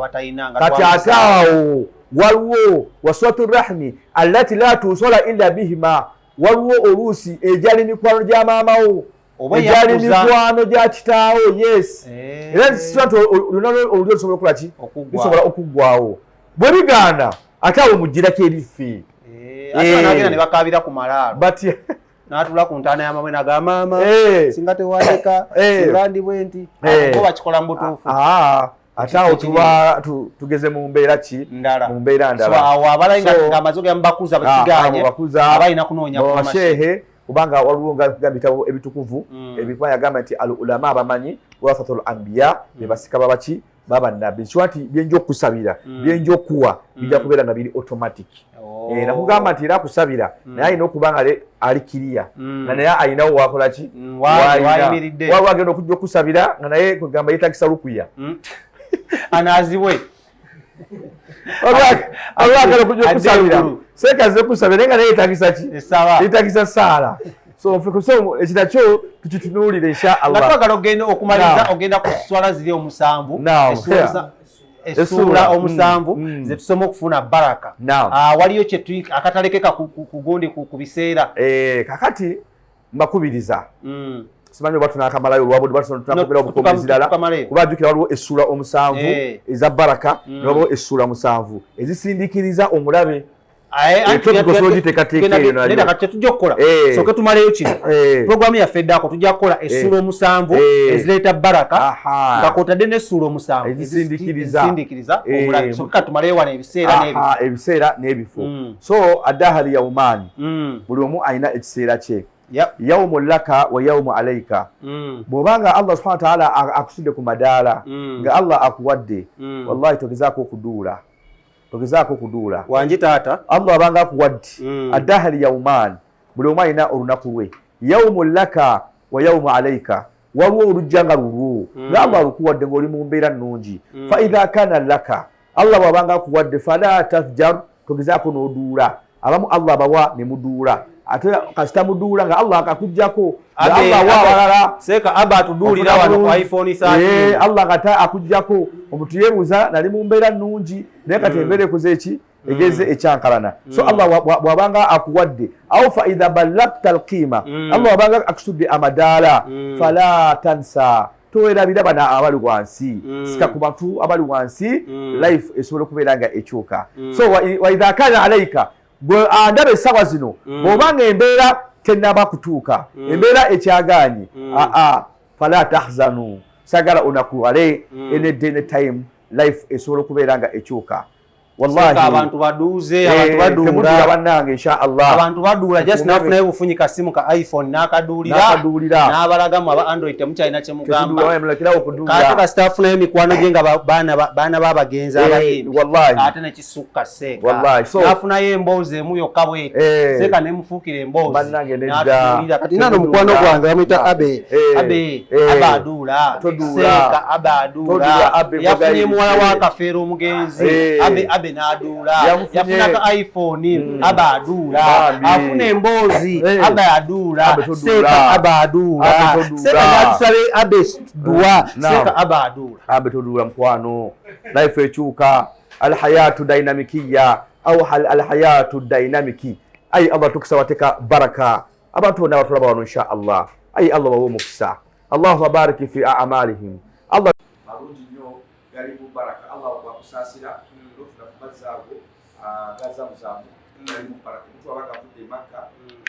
kati ate awo waliwo waswatu rahmi allati la tusola illa bihima waliwo oluusi ejali mikwano gya maamawo ejali mikwano gya kitaawo yes era nti olulyo lusobola okukola ki lusobola okuggwawo bwe bigaana ate awo mugirako eriffe nagenda ne bakaabira ku malaalo n'atula ku ntaana ya maama n'agamba maama singa tewaleka singa ndi bwe nti bo bakikola mu butuufu ate awo tuba tugeze mu mbeera ki mu mbeera ndala awo abalayinga ng'amaze gamba bakuza bakiganye abalina kunoonya ku mashehe kubanga waliwo nga bitabo ebitukuvu ebikwa yagamba nti al ulama abamanyi warathatul anbiya be basika babaki baba nabbi nti byenjo okusabira byenjo okuwa bijja kubeera nga biri automatic nakugamba nti era akusabira naye alina okuba nga ali kiriya nga naye alinawo wakola ki waliwo agenda okujja okusabira nga naye kugamba yeetagisa lukuya anaziwe olwagala okujja okusabira seekaze kusabira naye nga naye yeetagisa ki yeetagisa saala so ekinakyo tukitunuulire inshallah nga twagala ogenda okumaliza ogenda ku swala ziri omusanvu essuula omusanvu ze tusoma okufuna baraka waliyo akatalekeka ku gundi ku biseera kakati mbakubiriza simanyi oba tunakamalayo olwabudde oba tunakomera obukomezi ddala kuba jjukira waliwo essula omusanvu eza baraka newabawo essula musanvu ezisindikiriza omulabe tetujja kukola soke tumaleyo kino puroguramu yaffe eddako tujja kukola essula omusanvu ezireeta baraka nga kwotadde n'essula omusanvu ezisindikiriza omulabe soke katumaleyo wano ebiseera n'ebifo so adahali yaumaani buli omu alina ekiseera kye yawmu laka wa yawmu alayka bw'obanga Allah subhanahu wa ta'ala akusudde ku madaala nga Allah akuwadde wallahi togezaako kuduula wangi taata Allah abanga akuwadde adahali yaumaani buli omu alina olunaku lwe yawmu laka wa yawmu alayka waliwo olujja nga lulwo nga Allah alukuwadde ng'oli mu mbeera nnungi fa idha kana laka Allah bw'abanga akuwadde fala tafjar togezaako n'oduula abamu Allah abawa ne muduula ate kasita muduula nga Allah akakujjako Allah wa balala seeka aba atuduulira wano ku iPhone 13 Allah ngata akujjako omuntu yeebuuza nali mu mbeera nnungi naye kati embeera ekoze eki egeze ekyankalana so Allah bw'abanga akuwadde aw fa idha ballagta alqiima Allah bw'abanga akusudde amadaala fala tansa towerabira bana abali wansi sika ku bantu abali wansi life esobola okubeera nga ekyuka so wa idha kana alayka bwe andaba essaawa zino bw'obanga embeera tennaba kutuuka embeera ekyagaanyi fala tahzanu sagala onakuwale enedde time life esobola okubeera nga ekyuka wallahi abantu baduuze abantu baduula bannange inshallah abantu baduula just nafunayo bufunyi kasimu ka iPhone n'akaduulira n'abalagamu aba Android temukyalina kye mugamba kati kasitafunayo mikwano gye nga baana babagenzi abayimbi ate nekisukka seeka nafunayo emboozi emu yokka bweti seeka nemufuukira emboozi n'atuulira kati nano mukwano gwange bamuyita abe aduula seeka abe aduula yafunye muwala wa kafeera omugenzi abe n'aduula yafunaka iPhone aba aduula afuna emboozi aba aduula seeka aba aduula seeka n'atusabe abe duwa seeka aba aduula abe toduula mukwano life ekyuka alhayatu dynamikiya au alhayatu dynamiki ay Allah tukusaba teka baraka abantu bonna batulaba wano insha Allah ay Allah bawe omukisa Allahu barik fi a'malihim Allah marungi nnyo gali mu baraka Allah bakusasira bazaago gazamuzamu gali mu baraka mtu abanga afudde Makka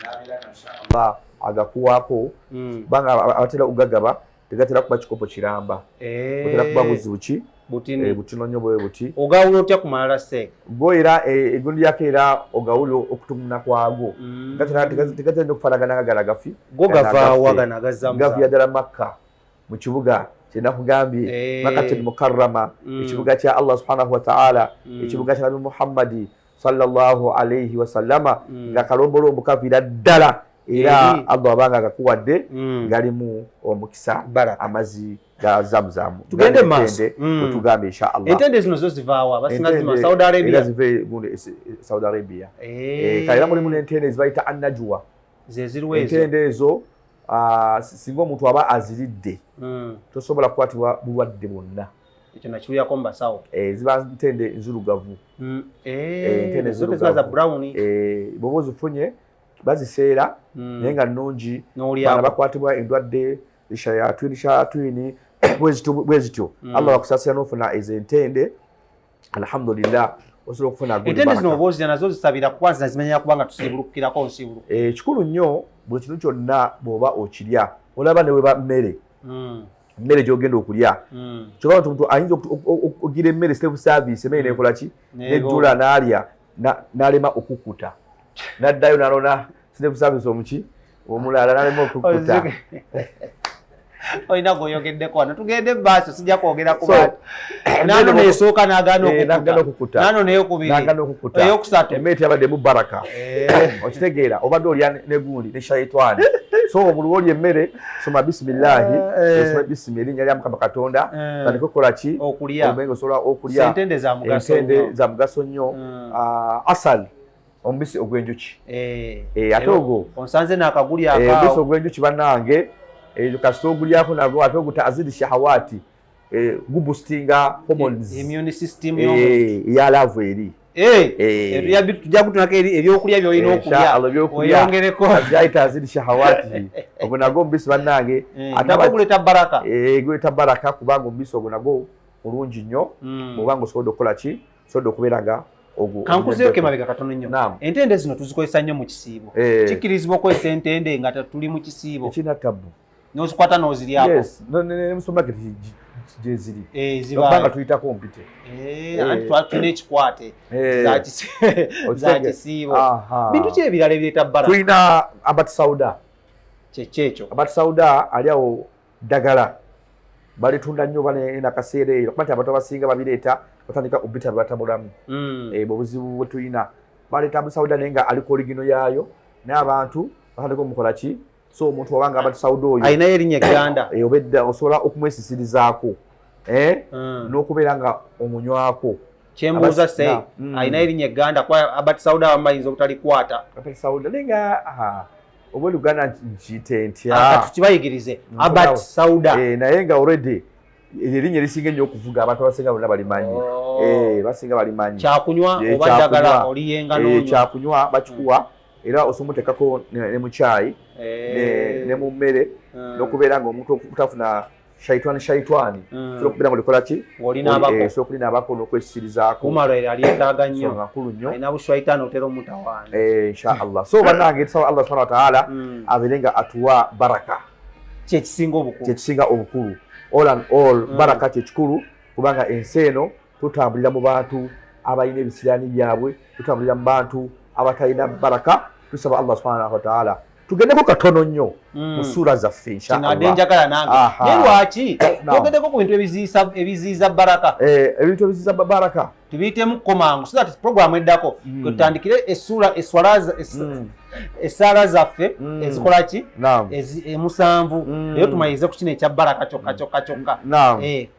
n'abeera insha Allah agakuwaako banga abatera ugagaba tegatera kuba kikopo kiramba otera kuba buzuki butino nnyo bwe buti ogawulo otya kumalala seeka goera egundi yake era ogawulo okutumuna kwago tegatera okufaanagana nga galagafi go gavaawa gana gavi ddala Makka mu kibuga kyenakugambye Makkatul Mukarrama ekibuga kya Allah subhanahu wa ta'ala ekibuga kya Nabi Muhammadi sallallahu alayhi wa sallama nga kalombolombo kaviira ddala era Allah abanga agakuwadde galimu omukisa amazzi ga Zamzam tugende maaso tugambe insha Allah entende zino zo zivaawa basinazima Saudi Arabia zive gunde Saudi Arabia kaira mulimu n'entende zibayita annajwa zezirwezo entende ezo singa omuntu aba aziridde tosobola kukwatibwa bulwadde bwonna ekyo nakiwulirako mu basawo ziba ntende nzirugavu entende ziba brown bw'oba ozifunye baziseera naye nga nnungi baana bakwatibwa endwadde shayatwini bwe zityo Allah bakusasira n'ofuna ezo entende alhamdulillah osobola okufuna entende zino oba ozirya nazo zisabira kwanza zimanyira kubanga tusiibulukirako nsibuluko kikulu nnyo buli kintu kyonna bw'oba okirya olaba ne weba mmere mmere gy'ogenda okulya kyokka omuntu ayinza ogira emmere self service emmere nekola ki nejjula n'alya n'alema okukuta n'addayo n'alona self service omuki omulala n'alema okukuta olina gweoyogeddeko wano tugende baaso sijja kwogera ku bantu nano nesooka n'agaana okukuta nano neyokubiri eyokusatu emmere teyabaddemu baraka okitegeera obadde olya negundi ne shaitani so obuli olya emmere soma bisimillahi osoma bisimi erinnya lya Mukama Katonda tandika okukola ki obenga osobola okulya entende za mugaso nnyo asal omubisi ogw'enjuki ate ogwo onsanze n'akaguli omubisi ogw'enjuki bannange kasita ogulyako nagwo ate oguta azidi shahawati gubustinga hormones immune system ya love eri tujja kutunako ebyokulya by'olina okulya oyongereko ajaita azidi shahawati ogwo nagwo omubisi bannange ate guleeta baraka guleeta baraka kubanga omubisi ogwo nagwo mulungi nnyo bw'obanga osobodde okukola ki osobodde okubeera nga kankuzeeko emabega katono nnyo entende zino tuzikozesa nnyo mu kisiibo kikkirizibwa okozesa entende nga tuli mu kisiibo ekina tabu n'ozikwata n'oziryako ne musumaketi gyeziri obanga tuyitako mpite anti tulina ekikwate za kisiibo bintu ki ebirala ebireeta baraka tulina abat sauda kyekyo abat sauda ali awo ddagala balitunda nnyo nakaseera eyo kuba nti abantu abasinga babireeta batandika obita bibatabulamu obuzibu bwe tulina baleeta abat sauda naye nga aliko oligino yaayo n'abantu batandika omukola ki so omuntu wabanga abat sauda oyo ayinayo erinnya egganda obedda osobola okumwesisirizaako n'okubeera nga omunywako kyembuuza sei ayinayo erinnya egganda kuba abat sauda abamu bayinza obutalikwata abat sauda naye nga oba oluganda nkiyite ntya tukibayigirize abat sauda naye nga already erinnya erisinga ennyo okuvuga abantu abasinga bonna balimanyi basinga balimanyi kyakunywa oba ddagala oliyenga n'onywa kyakunywa bakikuwa era osobola omuteekako ne mu caayi ne mu mmere n'okubeera ng'omuntu okutafuna shaitwani sobola okubeera nga olikola ki osobola okulinaabako n'okwesisirizaako kumalo alyetaaga nnyo nkulu nnyo alina bushwaitaani otera omutawaana inshaallah so bannange tusaba allah subhanahu wa taala abeere nga atuwa baraka kyekisinga obukulu all and all baraka kyekikulu kubanga ensi eno tutambulira mu bantu abalina ebisiraani byabwe tutambulira mu bantu abatalina baraka tusaba allah subhanahu wa taala tugendeko katono nnyo mu ssuura zaffe inshallah njagala nange naye lwaki twogendeko ku bintu ebiziyiza baraka ebintu ebiziyiza baraka tubiyitemu komangu so that programu eddako tutandikire essaala zaffe ezikola ki emusanvu naye tumalirize ku kino ekya baraka kyokka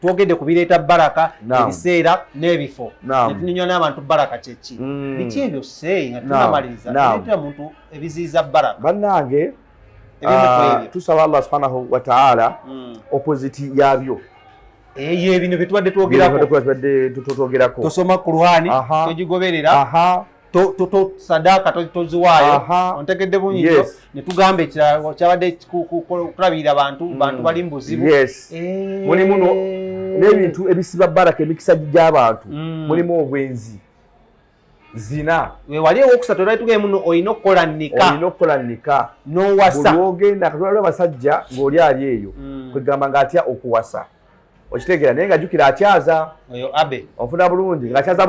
twogedde ku bireeta baraka ebiseera n'ebifo netunyonyola n'abantu baraka kyeki biki ebyo seeyi nga tunamaliriza bireetera muntu ebiziyiza baraka bannange tusaba allah subhanahu wa taala opposite yabyo eyo ebino byetubadde twogerako tosoma Qur'ani togigoberera sadaka toziwaayo ontegedde bunyijo netugamba ekirala kyabadde kulabirira abantu bali mu buzibu mulimu n'ebintu ebisiba baraka emikisa gy'abantu mulimu obwenzi zina wali owokusatu olwali tugaye muno olina okukola nika n'owasa buli wogenda katwala abasajja ng'oli ali eyo kwegamba ng'atya okuwasa okitegeera naye nga jjukira akyaza oyo abe onfuna bulungi ng'akyaza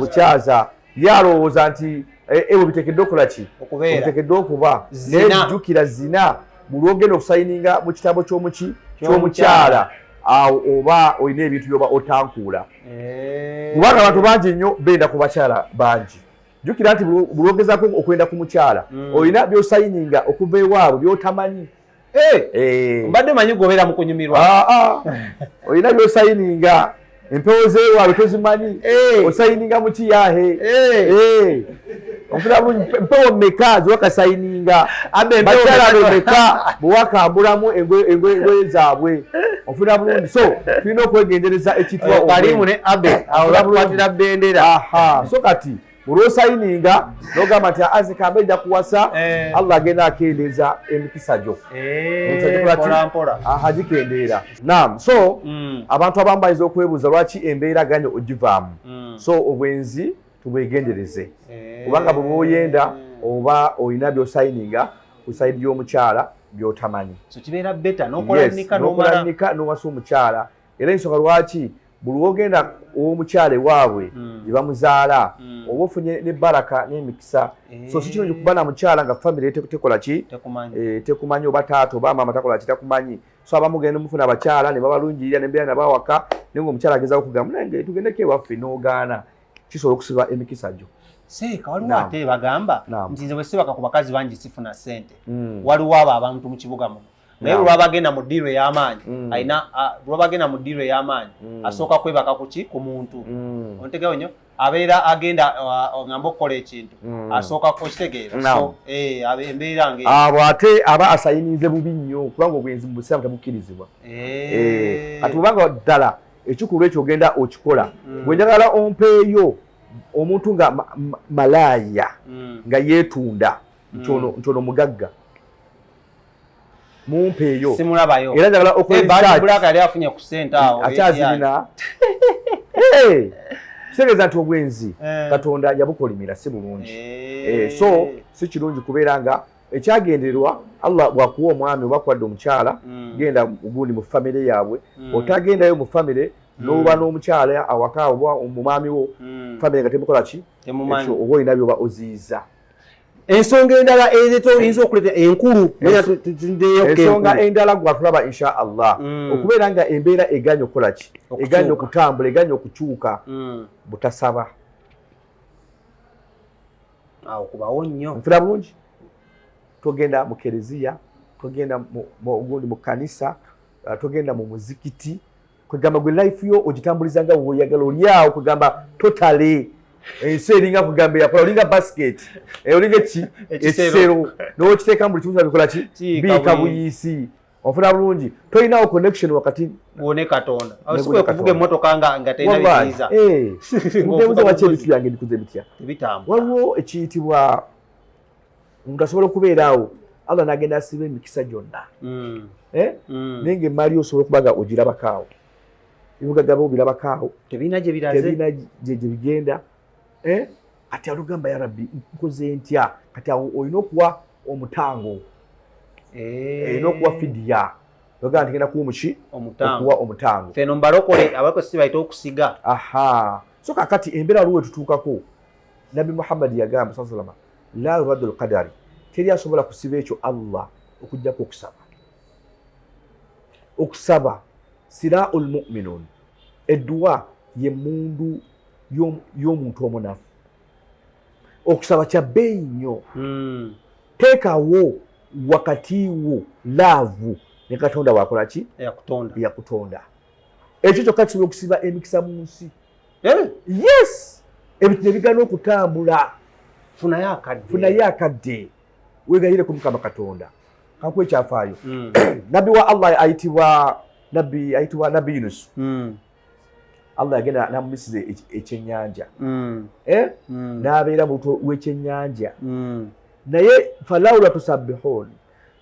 bukyaza ye alowooza nti ewe biteekeddwe okukola ki biteekeddwe okuba naye jjukira zina buli ogenda okusayininga mu kitabo ky'omukyala awo oba olina ebintu byoba otankuula kubanga abantu bangi nnyo benda ku bakyala bangi jjukira nti buli ogezaako okwenda ku mukyala olina byosayininga okuva ewaabwe byotamanyi mbadde manyi gobeera mu kunyumirwa olina byosayininga empewo zeewaabwe tozimanyi osayininga mu kiyahe ofuna empewo mmeka ziwakasayininga bakyala bemeka bwewakambulamu engoye zaabwe ofuna bulungi so tulina okwegendereza ekitwa kalimu ne abe aolakwatira bendera so kati olwosayininga nogamba nti azikambe ejja kuwasa allah agenda akendeeza emikisa gyo agikendeera nam so abantu abamu bayinza okwebuuza lwaki embeeraganya ogivaamu so obwenzi tubwegendereze kubanga bwe bwoyenda oba olina byosayininga ku sayidi y'omukyala byotamanyi nokola nika nowasa omukyala era ensonga lwaki buli wogenda ow'omukyala ewaabwe ne bamuzaala oba ofunye ne baraka n'emikisa so si kirungi kuba na mukyala nga famire tekola ki tekumanyi oba taata oba maama takola ki takumanyi so abamu genda mufuna abakyala ne babalungirira ne mbeera nabawaka naye ngaomukyala agezaako okugamba nange tugendeko ewaffe n'ogaana kisobola okusiba emikisa gyo seeka waliwo ate bagamba nti nze bwe sibaka ku bakazi bangi sifuna ssente waliwo abo abantu mu kibuga muno naye lwabagenda mu ddiiro ey'amaanyi lwabagenda mu ddiiro ey'amaanyi asooka kwebaka kuki ku muntu ontegewo nnyo abeera agenda ngamba okukola ekintu asooka okitegeera embeera abo ate aba asayinize bubi nnyo kubanga obwenzi mu busiraamu tebukkirizibwa ati bubanga ddala ekikolwa ekyo ogenda okikola bwe njagala ompeeyo omuntu nga malaya nga yeetunda ntono mugagga mumpeeyo simulabayo era njagala okulabulaka yali afunye ku ssente awo akyazirina kitegeeza nti obwenzi Katonda yabukolimira si bulungi so si kirungi kubeera nga ekyagendererwa Allah bwakuwa omwami oba kwadde omukyala genda gundi mu famire yaabwe otagendayo mu famire n'oba n'omukyala awaka oba omumwami wo famire nga temukola ki ekyo oba olina byoba oziyiza. Ensonga endala ezeto oyinza okuleeta enkulu ensonga endala gwatulaba insha Allah okubeera nga embeera eganye okukola ki eganye okutambula eganye okukyuka butasaba awo kubawo nnyo nfuna bulungi togenda mu kereziya togenda gundi mu kanisa togenda mu muzikiti kwegamba gwe life yo ogitambuliza nga woyagala olyawo kwegamba totale ensi eringa kugamba yakola olinga basket olinga ekisero n'okiteeka mu buli kimu bikola ki biika buyisi ofuna bulungi tolinawo connection wakati wone Katonda awusikwe kuvuga emmotoka nga terina biziza mutebuza waki ebitu byange bikuze bitya waliwo ekiyitibwa omuntu asobola okubeeraawo Allah n'agenda asiba emikisa gyonna naye ng'emmaali osobola okuba nga ogirabakaawo ebibugagga obirabakaawo tebirina gye biraze tebirina gye bigenda kati alugamba ya Rabbi nkoze ntya kati awo olina okuwa omutango olina okuwa fidiya ogamba nti genda kuwa omuki okuwa omutango feno mbalokole abakozi bayita okusiga so kakati embeera waliwo etutuukako Nabi Muhammad yagamba sallallahu alaihi wasallam la yuraddu al-qadari teri asobola kusiba ekyo Allah okujjako okusaba sira'ul mu'minun edduwa ye mundu y'omuntu omunafu okusaba kya bbeeyi nnyo teekawo wakati wo laavu ne Katonda wakola ki yakutonda ekyo kyokka kisobola okusiba emikisa mu nsi yes ebintu ne bigana okutambula funayo akadde weegayire ku Mukama Katonda kankuwa ekyafaayo nabbi wa Allah ayitibwa nabbi Yunus Allah yagenda namumisiza ekyennyanja n'abeera mu w'ekyennyanja naye falawla tusabbihun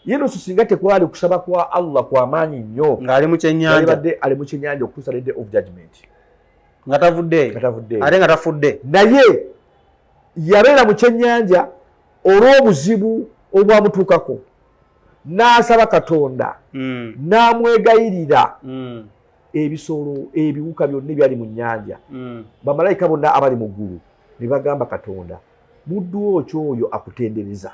Yunus singa tekwali kusaba kwa Allah kwa maanyi nnyo ng'ali mu kyennyanja ali mu kyennyanja okutuusa the day of judgment nga tavudde ate nga tafudde naye yabeera mu kyennyanja olw'obuzibu obwamutuukako n'asaba Katonda n'amwegayirira ebisolo ebiwuka byonna ebyali mu nnyanja bamalayika bonna abali mu ggulu ne bagamba Katonda muddu wo kyoyo akutendereza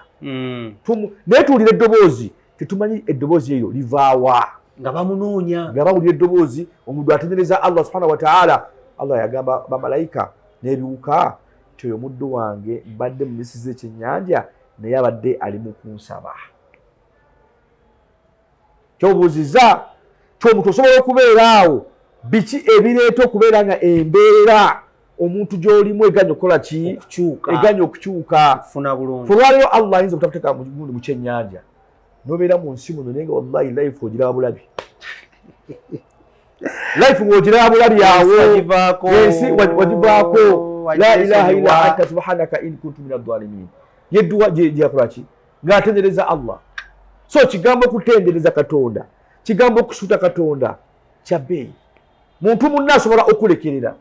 naye tuwulira eddoboozi tetumanyi eddoboozi eryo livaawa nga bamunoonya nga bawulira eddoboozi omuntu atendereza Allah subhanahu wa ta'ala Allah yagamba bamalayika n'ebiwuka ti oyo muddu wange mbadde mu misi z'ekyennyanja naye abadde ali mu kunsaba kyobuuziza kyomuntu osobola okubeeraawo biki ebireeta okubeera nga embeera omuntu gy'olimu eganya okukola ki eganya okukyuka fulwaliwo Allah ayinza obutakuteeka mugundi mu kyennyanja n'obeera mu nsi muno naye nga wallahi life ogiraba bulabi life ng'ogiraba bulabi awo ensi wagivaako la ilaha illa anta subhanaka in kuntu min adh-dhalimin yedduwa gyeyakola ki ng'atendereza Allah so kigambo okutendereza Katonda kigambo okusuuta Katonda kya bbeeyi muntu munna asobola okulekerera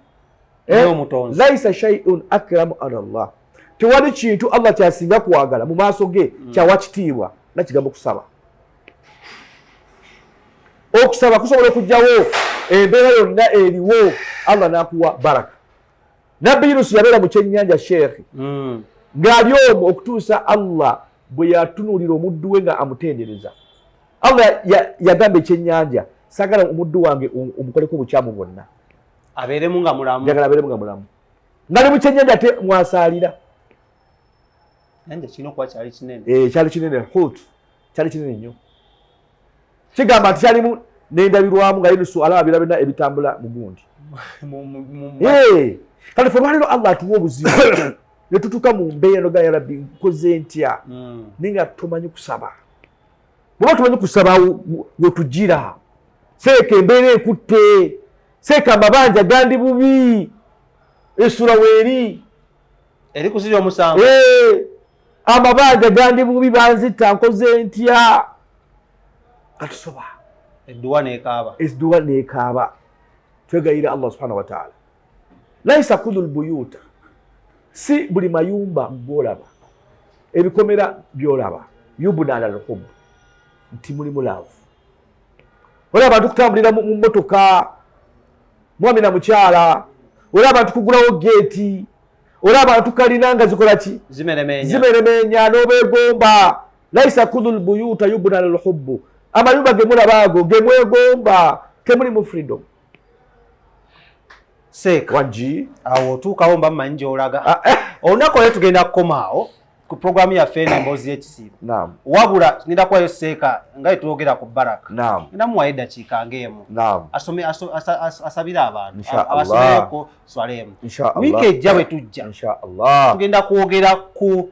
laisa shay'un akramu ala Allah tewali kintu Allah kyasinga kwagala mu maaso ge kyawa kitiibwa nakigambo okusaba kusobola okugjawo embeera yonna eriwo Allah n'akuwa baraka nabbi Yunus yabeera mu kyennyanja sheekhi ng'ali omwo okutuusa Allah bwe yatunuulira omuddu we nga amutendereza Allah yagamba ekyennyanja sagala omuddu wange omukoleko obukyamu bwonna abeeremu nga mulamu njagala abeeremu nga mulamu nga ne mu kyennyanja ate mwasaalira nanja kirina okuba kyali kinene kyali kinene hut kyali kinene nnyo kigamba nti kyalimu n'endabirwamu nga Yunusu alaba bira byonna ebitambula mu gundi kale fe lwaliro Allah atuwa obuzibu ne tutuuka mu mbeera noga ya Rabbi nkoze ntya naye nga tumanyi kusaba bw'oba tumanyi kusaba wetugira seeka embeera ekutte seeka amabanja gandi bubi essula weeri eri kusirya omusango amabanja gandi bubi banzita nkoze ntya katusoba edduwa nekaaba twegayira Allah subhanahu wa ta'ala laisa kulul buyuta si buli mayumba ngolaba ebikomera byolaba yubuna ala al-hubb nti mulimu laavu olaba abantu kutambulira mu mmotoka mwami na mukyala olaba abantu kugulawo geeti olaba abantu kalina nga zikola ki zimeremenya n'obeegomba laisa kulul buyuta yubuna ala al-hubb amayumba gemulaba ago gemwegomba temuli mu freedom seeka wanji awo otuukawo mba mmanyi gy'olaga olunaku olwo tugenda kukomaawo ku programu yaffe n'emboozi y'ekisiibo wabula tugenda kuwayo seeka nga yetwogera ku baraka ngenda muwayo eddakiika ng'emu asabire abantu abasomereko swaleemu wiiki ejja bwe tujja tugenda kwogera ku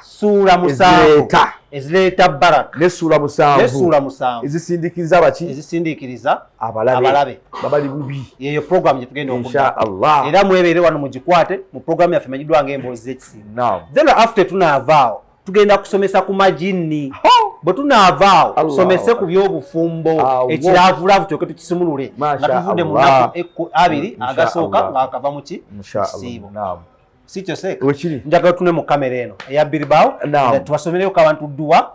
suura musanvu ezireeta baraka n'essuula musanvu ezisindiikiriza baki ezisindiikiriza abalabe babali bubi yeyo programu gye tugenda okudda era mwebeere wano mugikwate mu programu yaffe emanyiddwa ng'emboozi z'ekisiibo then after tunaavaawo tugenda kusomesa ku majinni bwe tunaavaawo tusomese ku by'obufumbo ekiraavulaavu tulyoke tukisimulule nga tuvudde mu nnaku 2 agasooka ng'akava mu kisiibo sikyo seeka njagala tune mu kamera eno eya Bilbao tubasomereyo abantu dduwa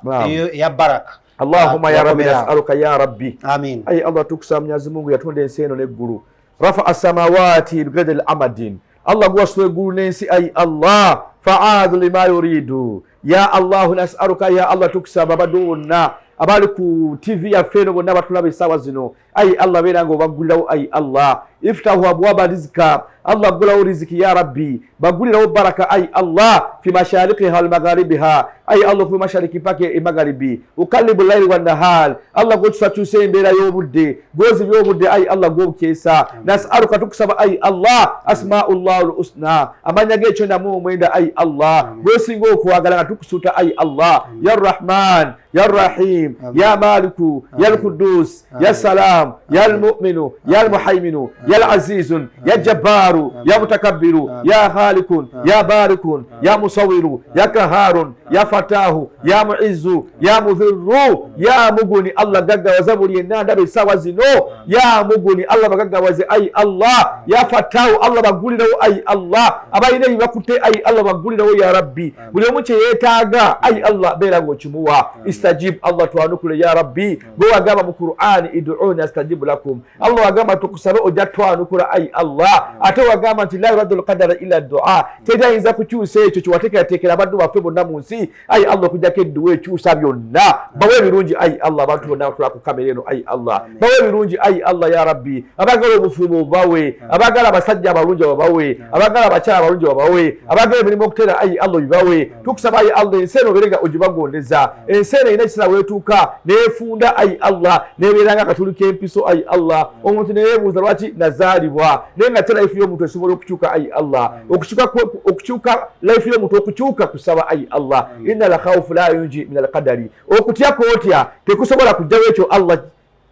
eya baraka Allahumma ya rabbi nas'aluka ya rabbi amin ay Allah tukusaba Mwenyezi Mungu yatonda ensi eno n'eggulu rafa as-samawati bigadi al-amadin Allah gwasula eggulu n'ensi ay Allah fa'adu lima yuridu ya Allah nas'aluka ya Allah tukusaba baddu bonna abali ku TV yaffe eno bonna batulaba essaawa zino ay Allah beera nga obaggulirawo ay Allah iftahu abwaba rizika Allah gulawo riziki ya rabbi bagulirawo baraka ay Allah fi mashariqiha wal magharibiha ay Allah fi mashariki pake e magharibi ukallibu layli wan nahar Allah gotusatusa embeera y'obudde gozi by'obudde ay Allah gobukesa nas'aluka tukusaba ay Allah asma'ullah al-husna amanya gecho na mu mwenda ay Allah gwesinga okwagala nga tukusuta ay Allah ya Rahman ya Rahim ya Maliku ya Al-Quddus ya Salam ya Al-Mu'minu ya Al-Muhaiminu ya Al-Azizun ya Jabbaru ya Mutakabbiru ya Khaliqun ya Barikun ya Musawwiru ya Qaharun ya Fatahu ya Mu'izzu ya Mudhirru ya Muguni Allah gaggawaza buli enanda besawa zino ya Muguni Allah bagaggawaze ay Allah ya Fatahu Allah bagulirawo ay Allah abayina bibakute ay Allah bagulirawo ya Rabbi buli omu kye yeetaaga ay Allah beera ng'okimuwa istajib Allah twanukule ya Rabbi gwe wagamba mu Qur'ani id'uni astajibu lakum Allah wagamba tukusabe ojja twanukula ay Allah ate wagamba nti la yuraddu al-qadara illa ad-du'a tedayinza kukyusa ekyo kyewateekerateekera abaddu baffe bonna mu nsi ay Allah okujjako edduwa ekyusa byonna bawe ebirungi ay Allah abantu bonna batula ku kamera eno ay Allah bawe ebirungi ay Allah ya Rabbi abagala obufumo bawe abagala abasajja abalungi babawe abagala abakyala abalungi babawe abagala emirimu okuteera ay Allah bibawe tukusaba ay Allah ensi eno obeerenga ogibagondeza ensi eno erina ekiseera weetuuka neefunda ay Allah nebeera nga akatuli k'empiso ay Allah omuntu neyeebuuza lwaki nazaalibwa naye nga te life y'omuntu esobola okukyuka ay Allah okukyuka life y'omuntu okukyuka kusaba ay Allah inna la khawfu la yunji min al-qadari okutya kootya tekusobola kujjawo ekyo Allah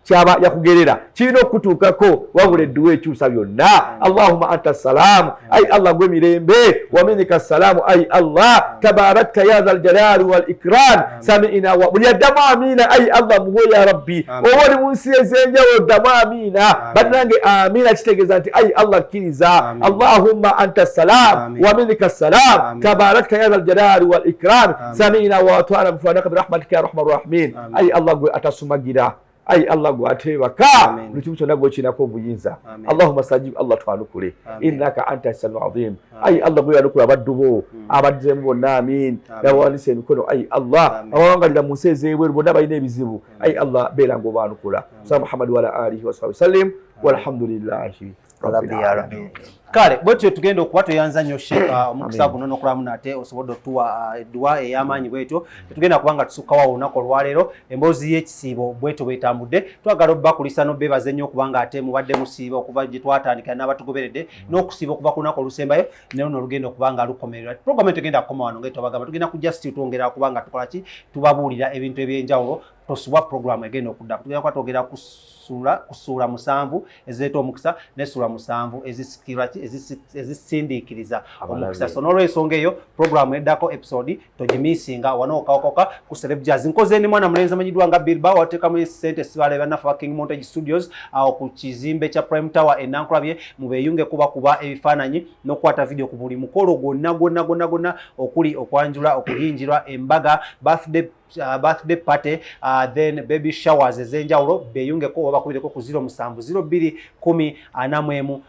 kyaba yakugerera kirina okutuukako wabula edduwa ekyusa byonna Allahumma anta salamu ay Allah gwe mirembe wa minika salamu ay Allah tabarakta ya dhal jalali wal ikram sami'ina wa buli addamu amina ay Allah muwe ya Rabbi oba oli mu nsi ez'enjawulo ddamu amina bannange amina kitegeeza nti ay Allah kkiriza Allahumma anta salamu wa minika salamu tabarakta ya dhal jalali wal ikram sami'ina wa ata'ana bifanaka birahmatika ya arhamar rahimin ay Allah gwe atasumagira ay Allah gwe atebaka lukimu kyonna gwekinako obuyinza Allahumma sajib Allah twanukule innaka anta samiu azim ay Allah gwe yanukula abaddu bo abaddizemu bonna amin nabawanisa emikono ay Allah abawangalira mu nsi ez'ebweru bonna balina ebizibu ay Allah beera ng'obaanukula sa Muhammad wa ala alihi wa sahbihi sallim walhamdulillahi rabbil alamin kale bwetyo tugenda okuba tweyanza nnyo omukisa guno n'okulamu nate osobodde otuwa edduwa ey'amaanyi bwetyo tetugenda kubanga tusukkawo olunaku olwaleero emboozi y'ekisiibo bwetyo bwetambudde twagala obbakulisa n'obbeebaza ennyo okubanga ate mubadde musiiba okuva gye twatandikira n'abatugoberedde n'okusiiba okuva ku lunaku olusembayo ne luno olugenda okuba nga lukomererwa programu tugenda kukoma wano ngaetwabagamba tugenda kujja siti twongera kubanga tukola ki tubabuulira ebintu eby'enjawulo tosubwa program egenda okudda tugenda kuba twogera kusuula 7 ezireeta omukisa ne suula 7 ezisindiikiriza omukisa. So n'olw'ensonga eyo program eddako episode togimiisinga wanookaokoka ku Celeb Jazz. Nkoze ni mwana mulenzi amanyiddwa nga Bilbao wateekamu ssente sibale bannaffe ba King Montage Studios awo ku kizimbe kya Prime Tower e Nankulabye mubeeyunge kuba ebifaananyi n'okukwata video ku buli mukolo gwonna okuli okwanjula okuhinjirwa embaga birthday party then baby showers ezenjawulo beeyungeko oba bakubireko ku 07 02 10 25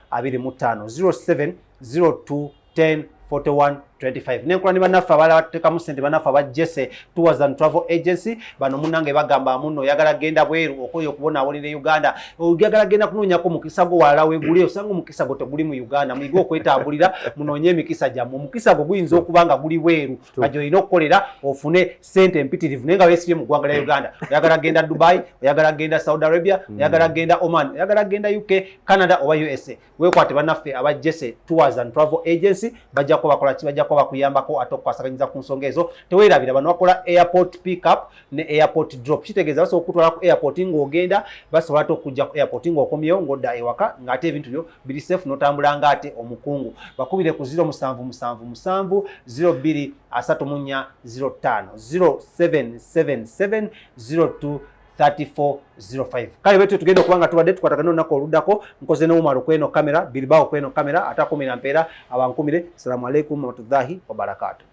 07 02 10 41 25. Nenkola ni bannaffe abalala bateekamu ssente bannaffe aba Jesse Tours and Travel Agency bano munnange bagamba muno oyagala genda bweru okoyo okubonaabonera Uganda oyagala genda kunoonyako mukisa gwo walala weeguli osanga omukisa gwo teguli mu Uganda muyige okwetambulira munoonye emikisa gyammwe omukisa gwo guyinza okuba nga guli bweru kajja olina okukolera ofune ssente empitirivu naye nga weesibye mu ggwanga lya Uganda. Oyagala genda Dubai, oyagala genda Saudi Arabia, oyagala genda Oman, oyagala genda UK, Canada oba USA weekwate bannaffe aba Jesse Tours and Travel Agency bajja kuba bakola ki bajja kuba bakuyambako ate okukwasaganyiza ku nsonga ezo. Teweerabira bano bakola airport pick up ne airport drop kitegeeza basobola okutwala ku airport ng'ogenda basobola ate okujja ku airport ng'okomyewo ng'odda ewaka ng'ate ebintu byo biri safe n'otambula ng'ate omukungu. Bakubire ku 0777 02 34 05 0777 02 3405. Kale betu tugenda okubanga tubadde tukwatagana olunaku oluddako nkoze n'omumalo kweno kamera Bilbao kweno kamera ate akumira mpeera abankumire. Assalamu alaikum warahmatullahi wabarakatuh.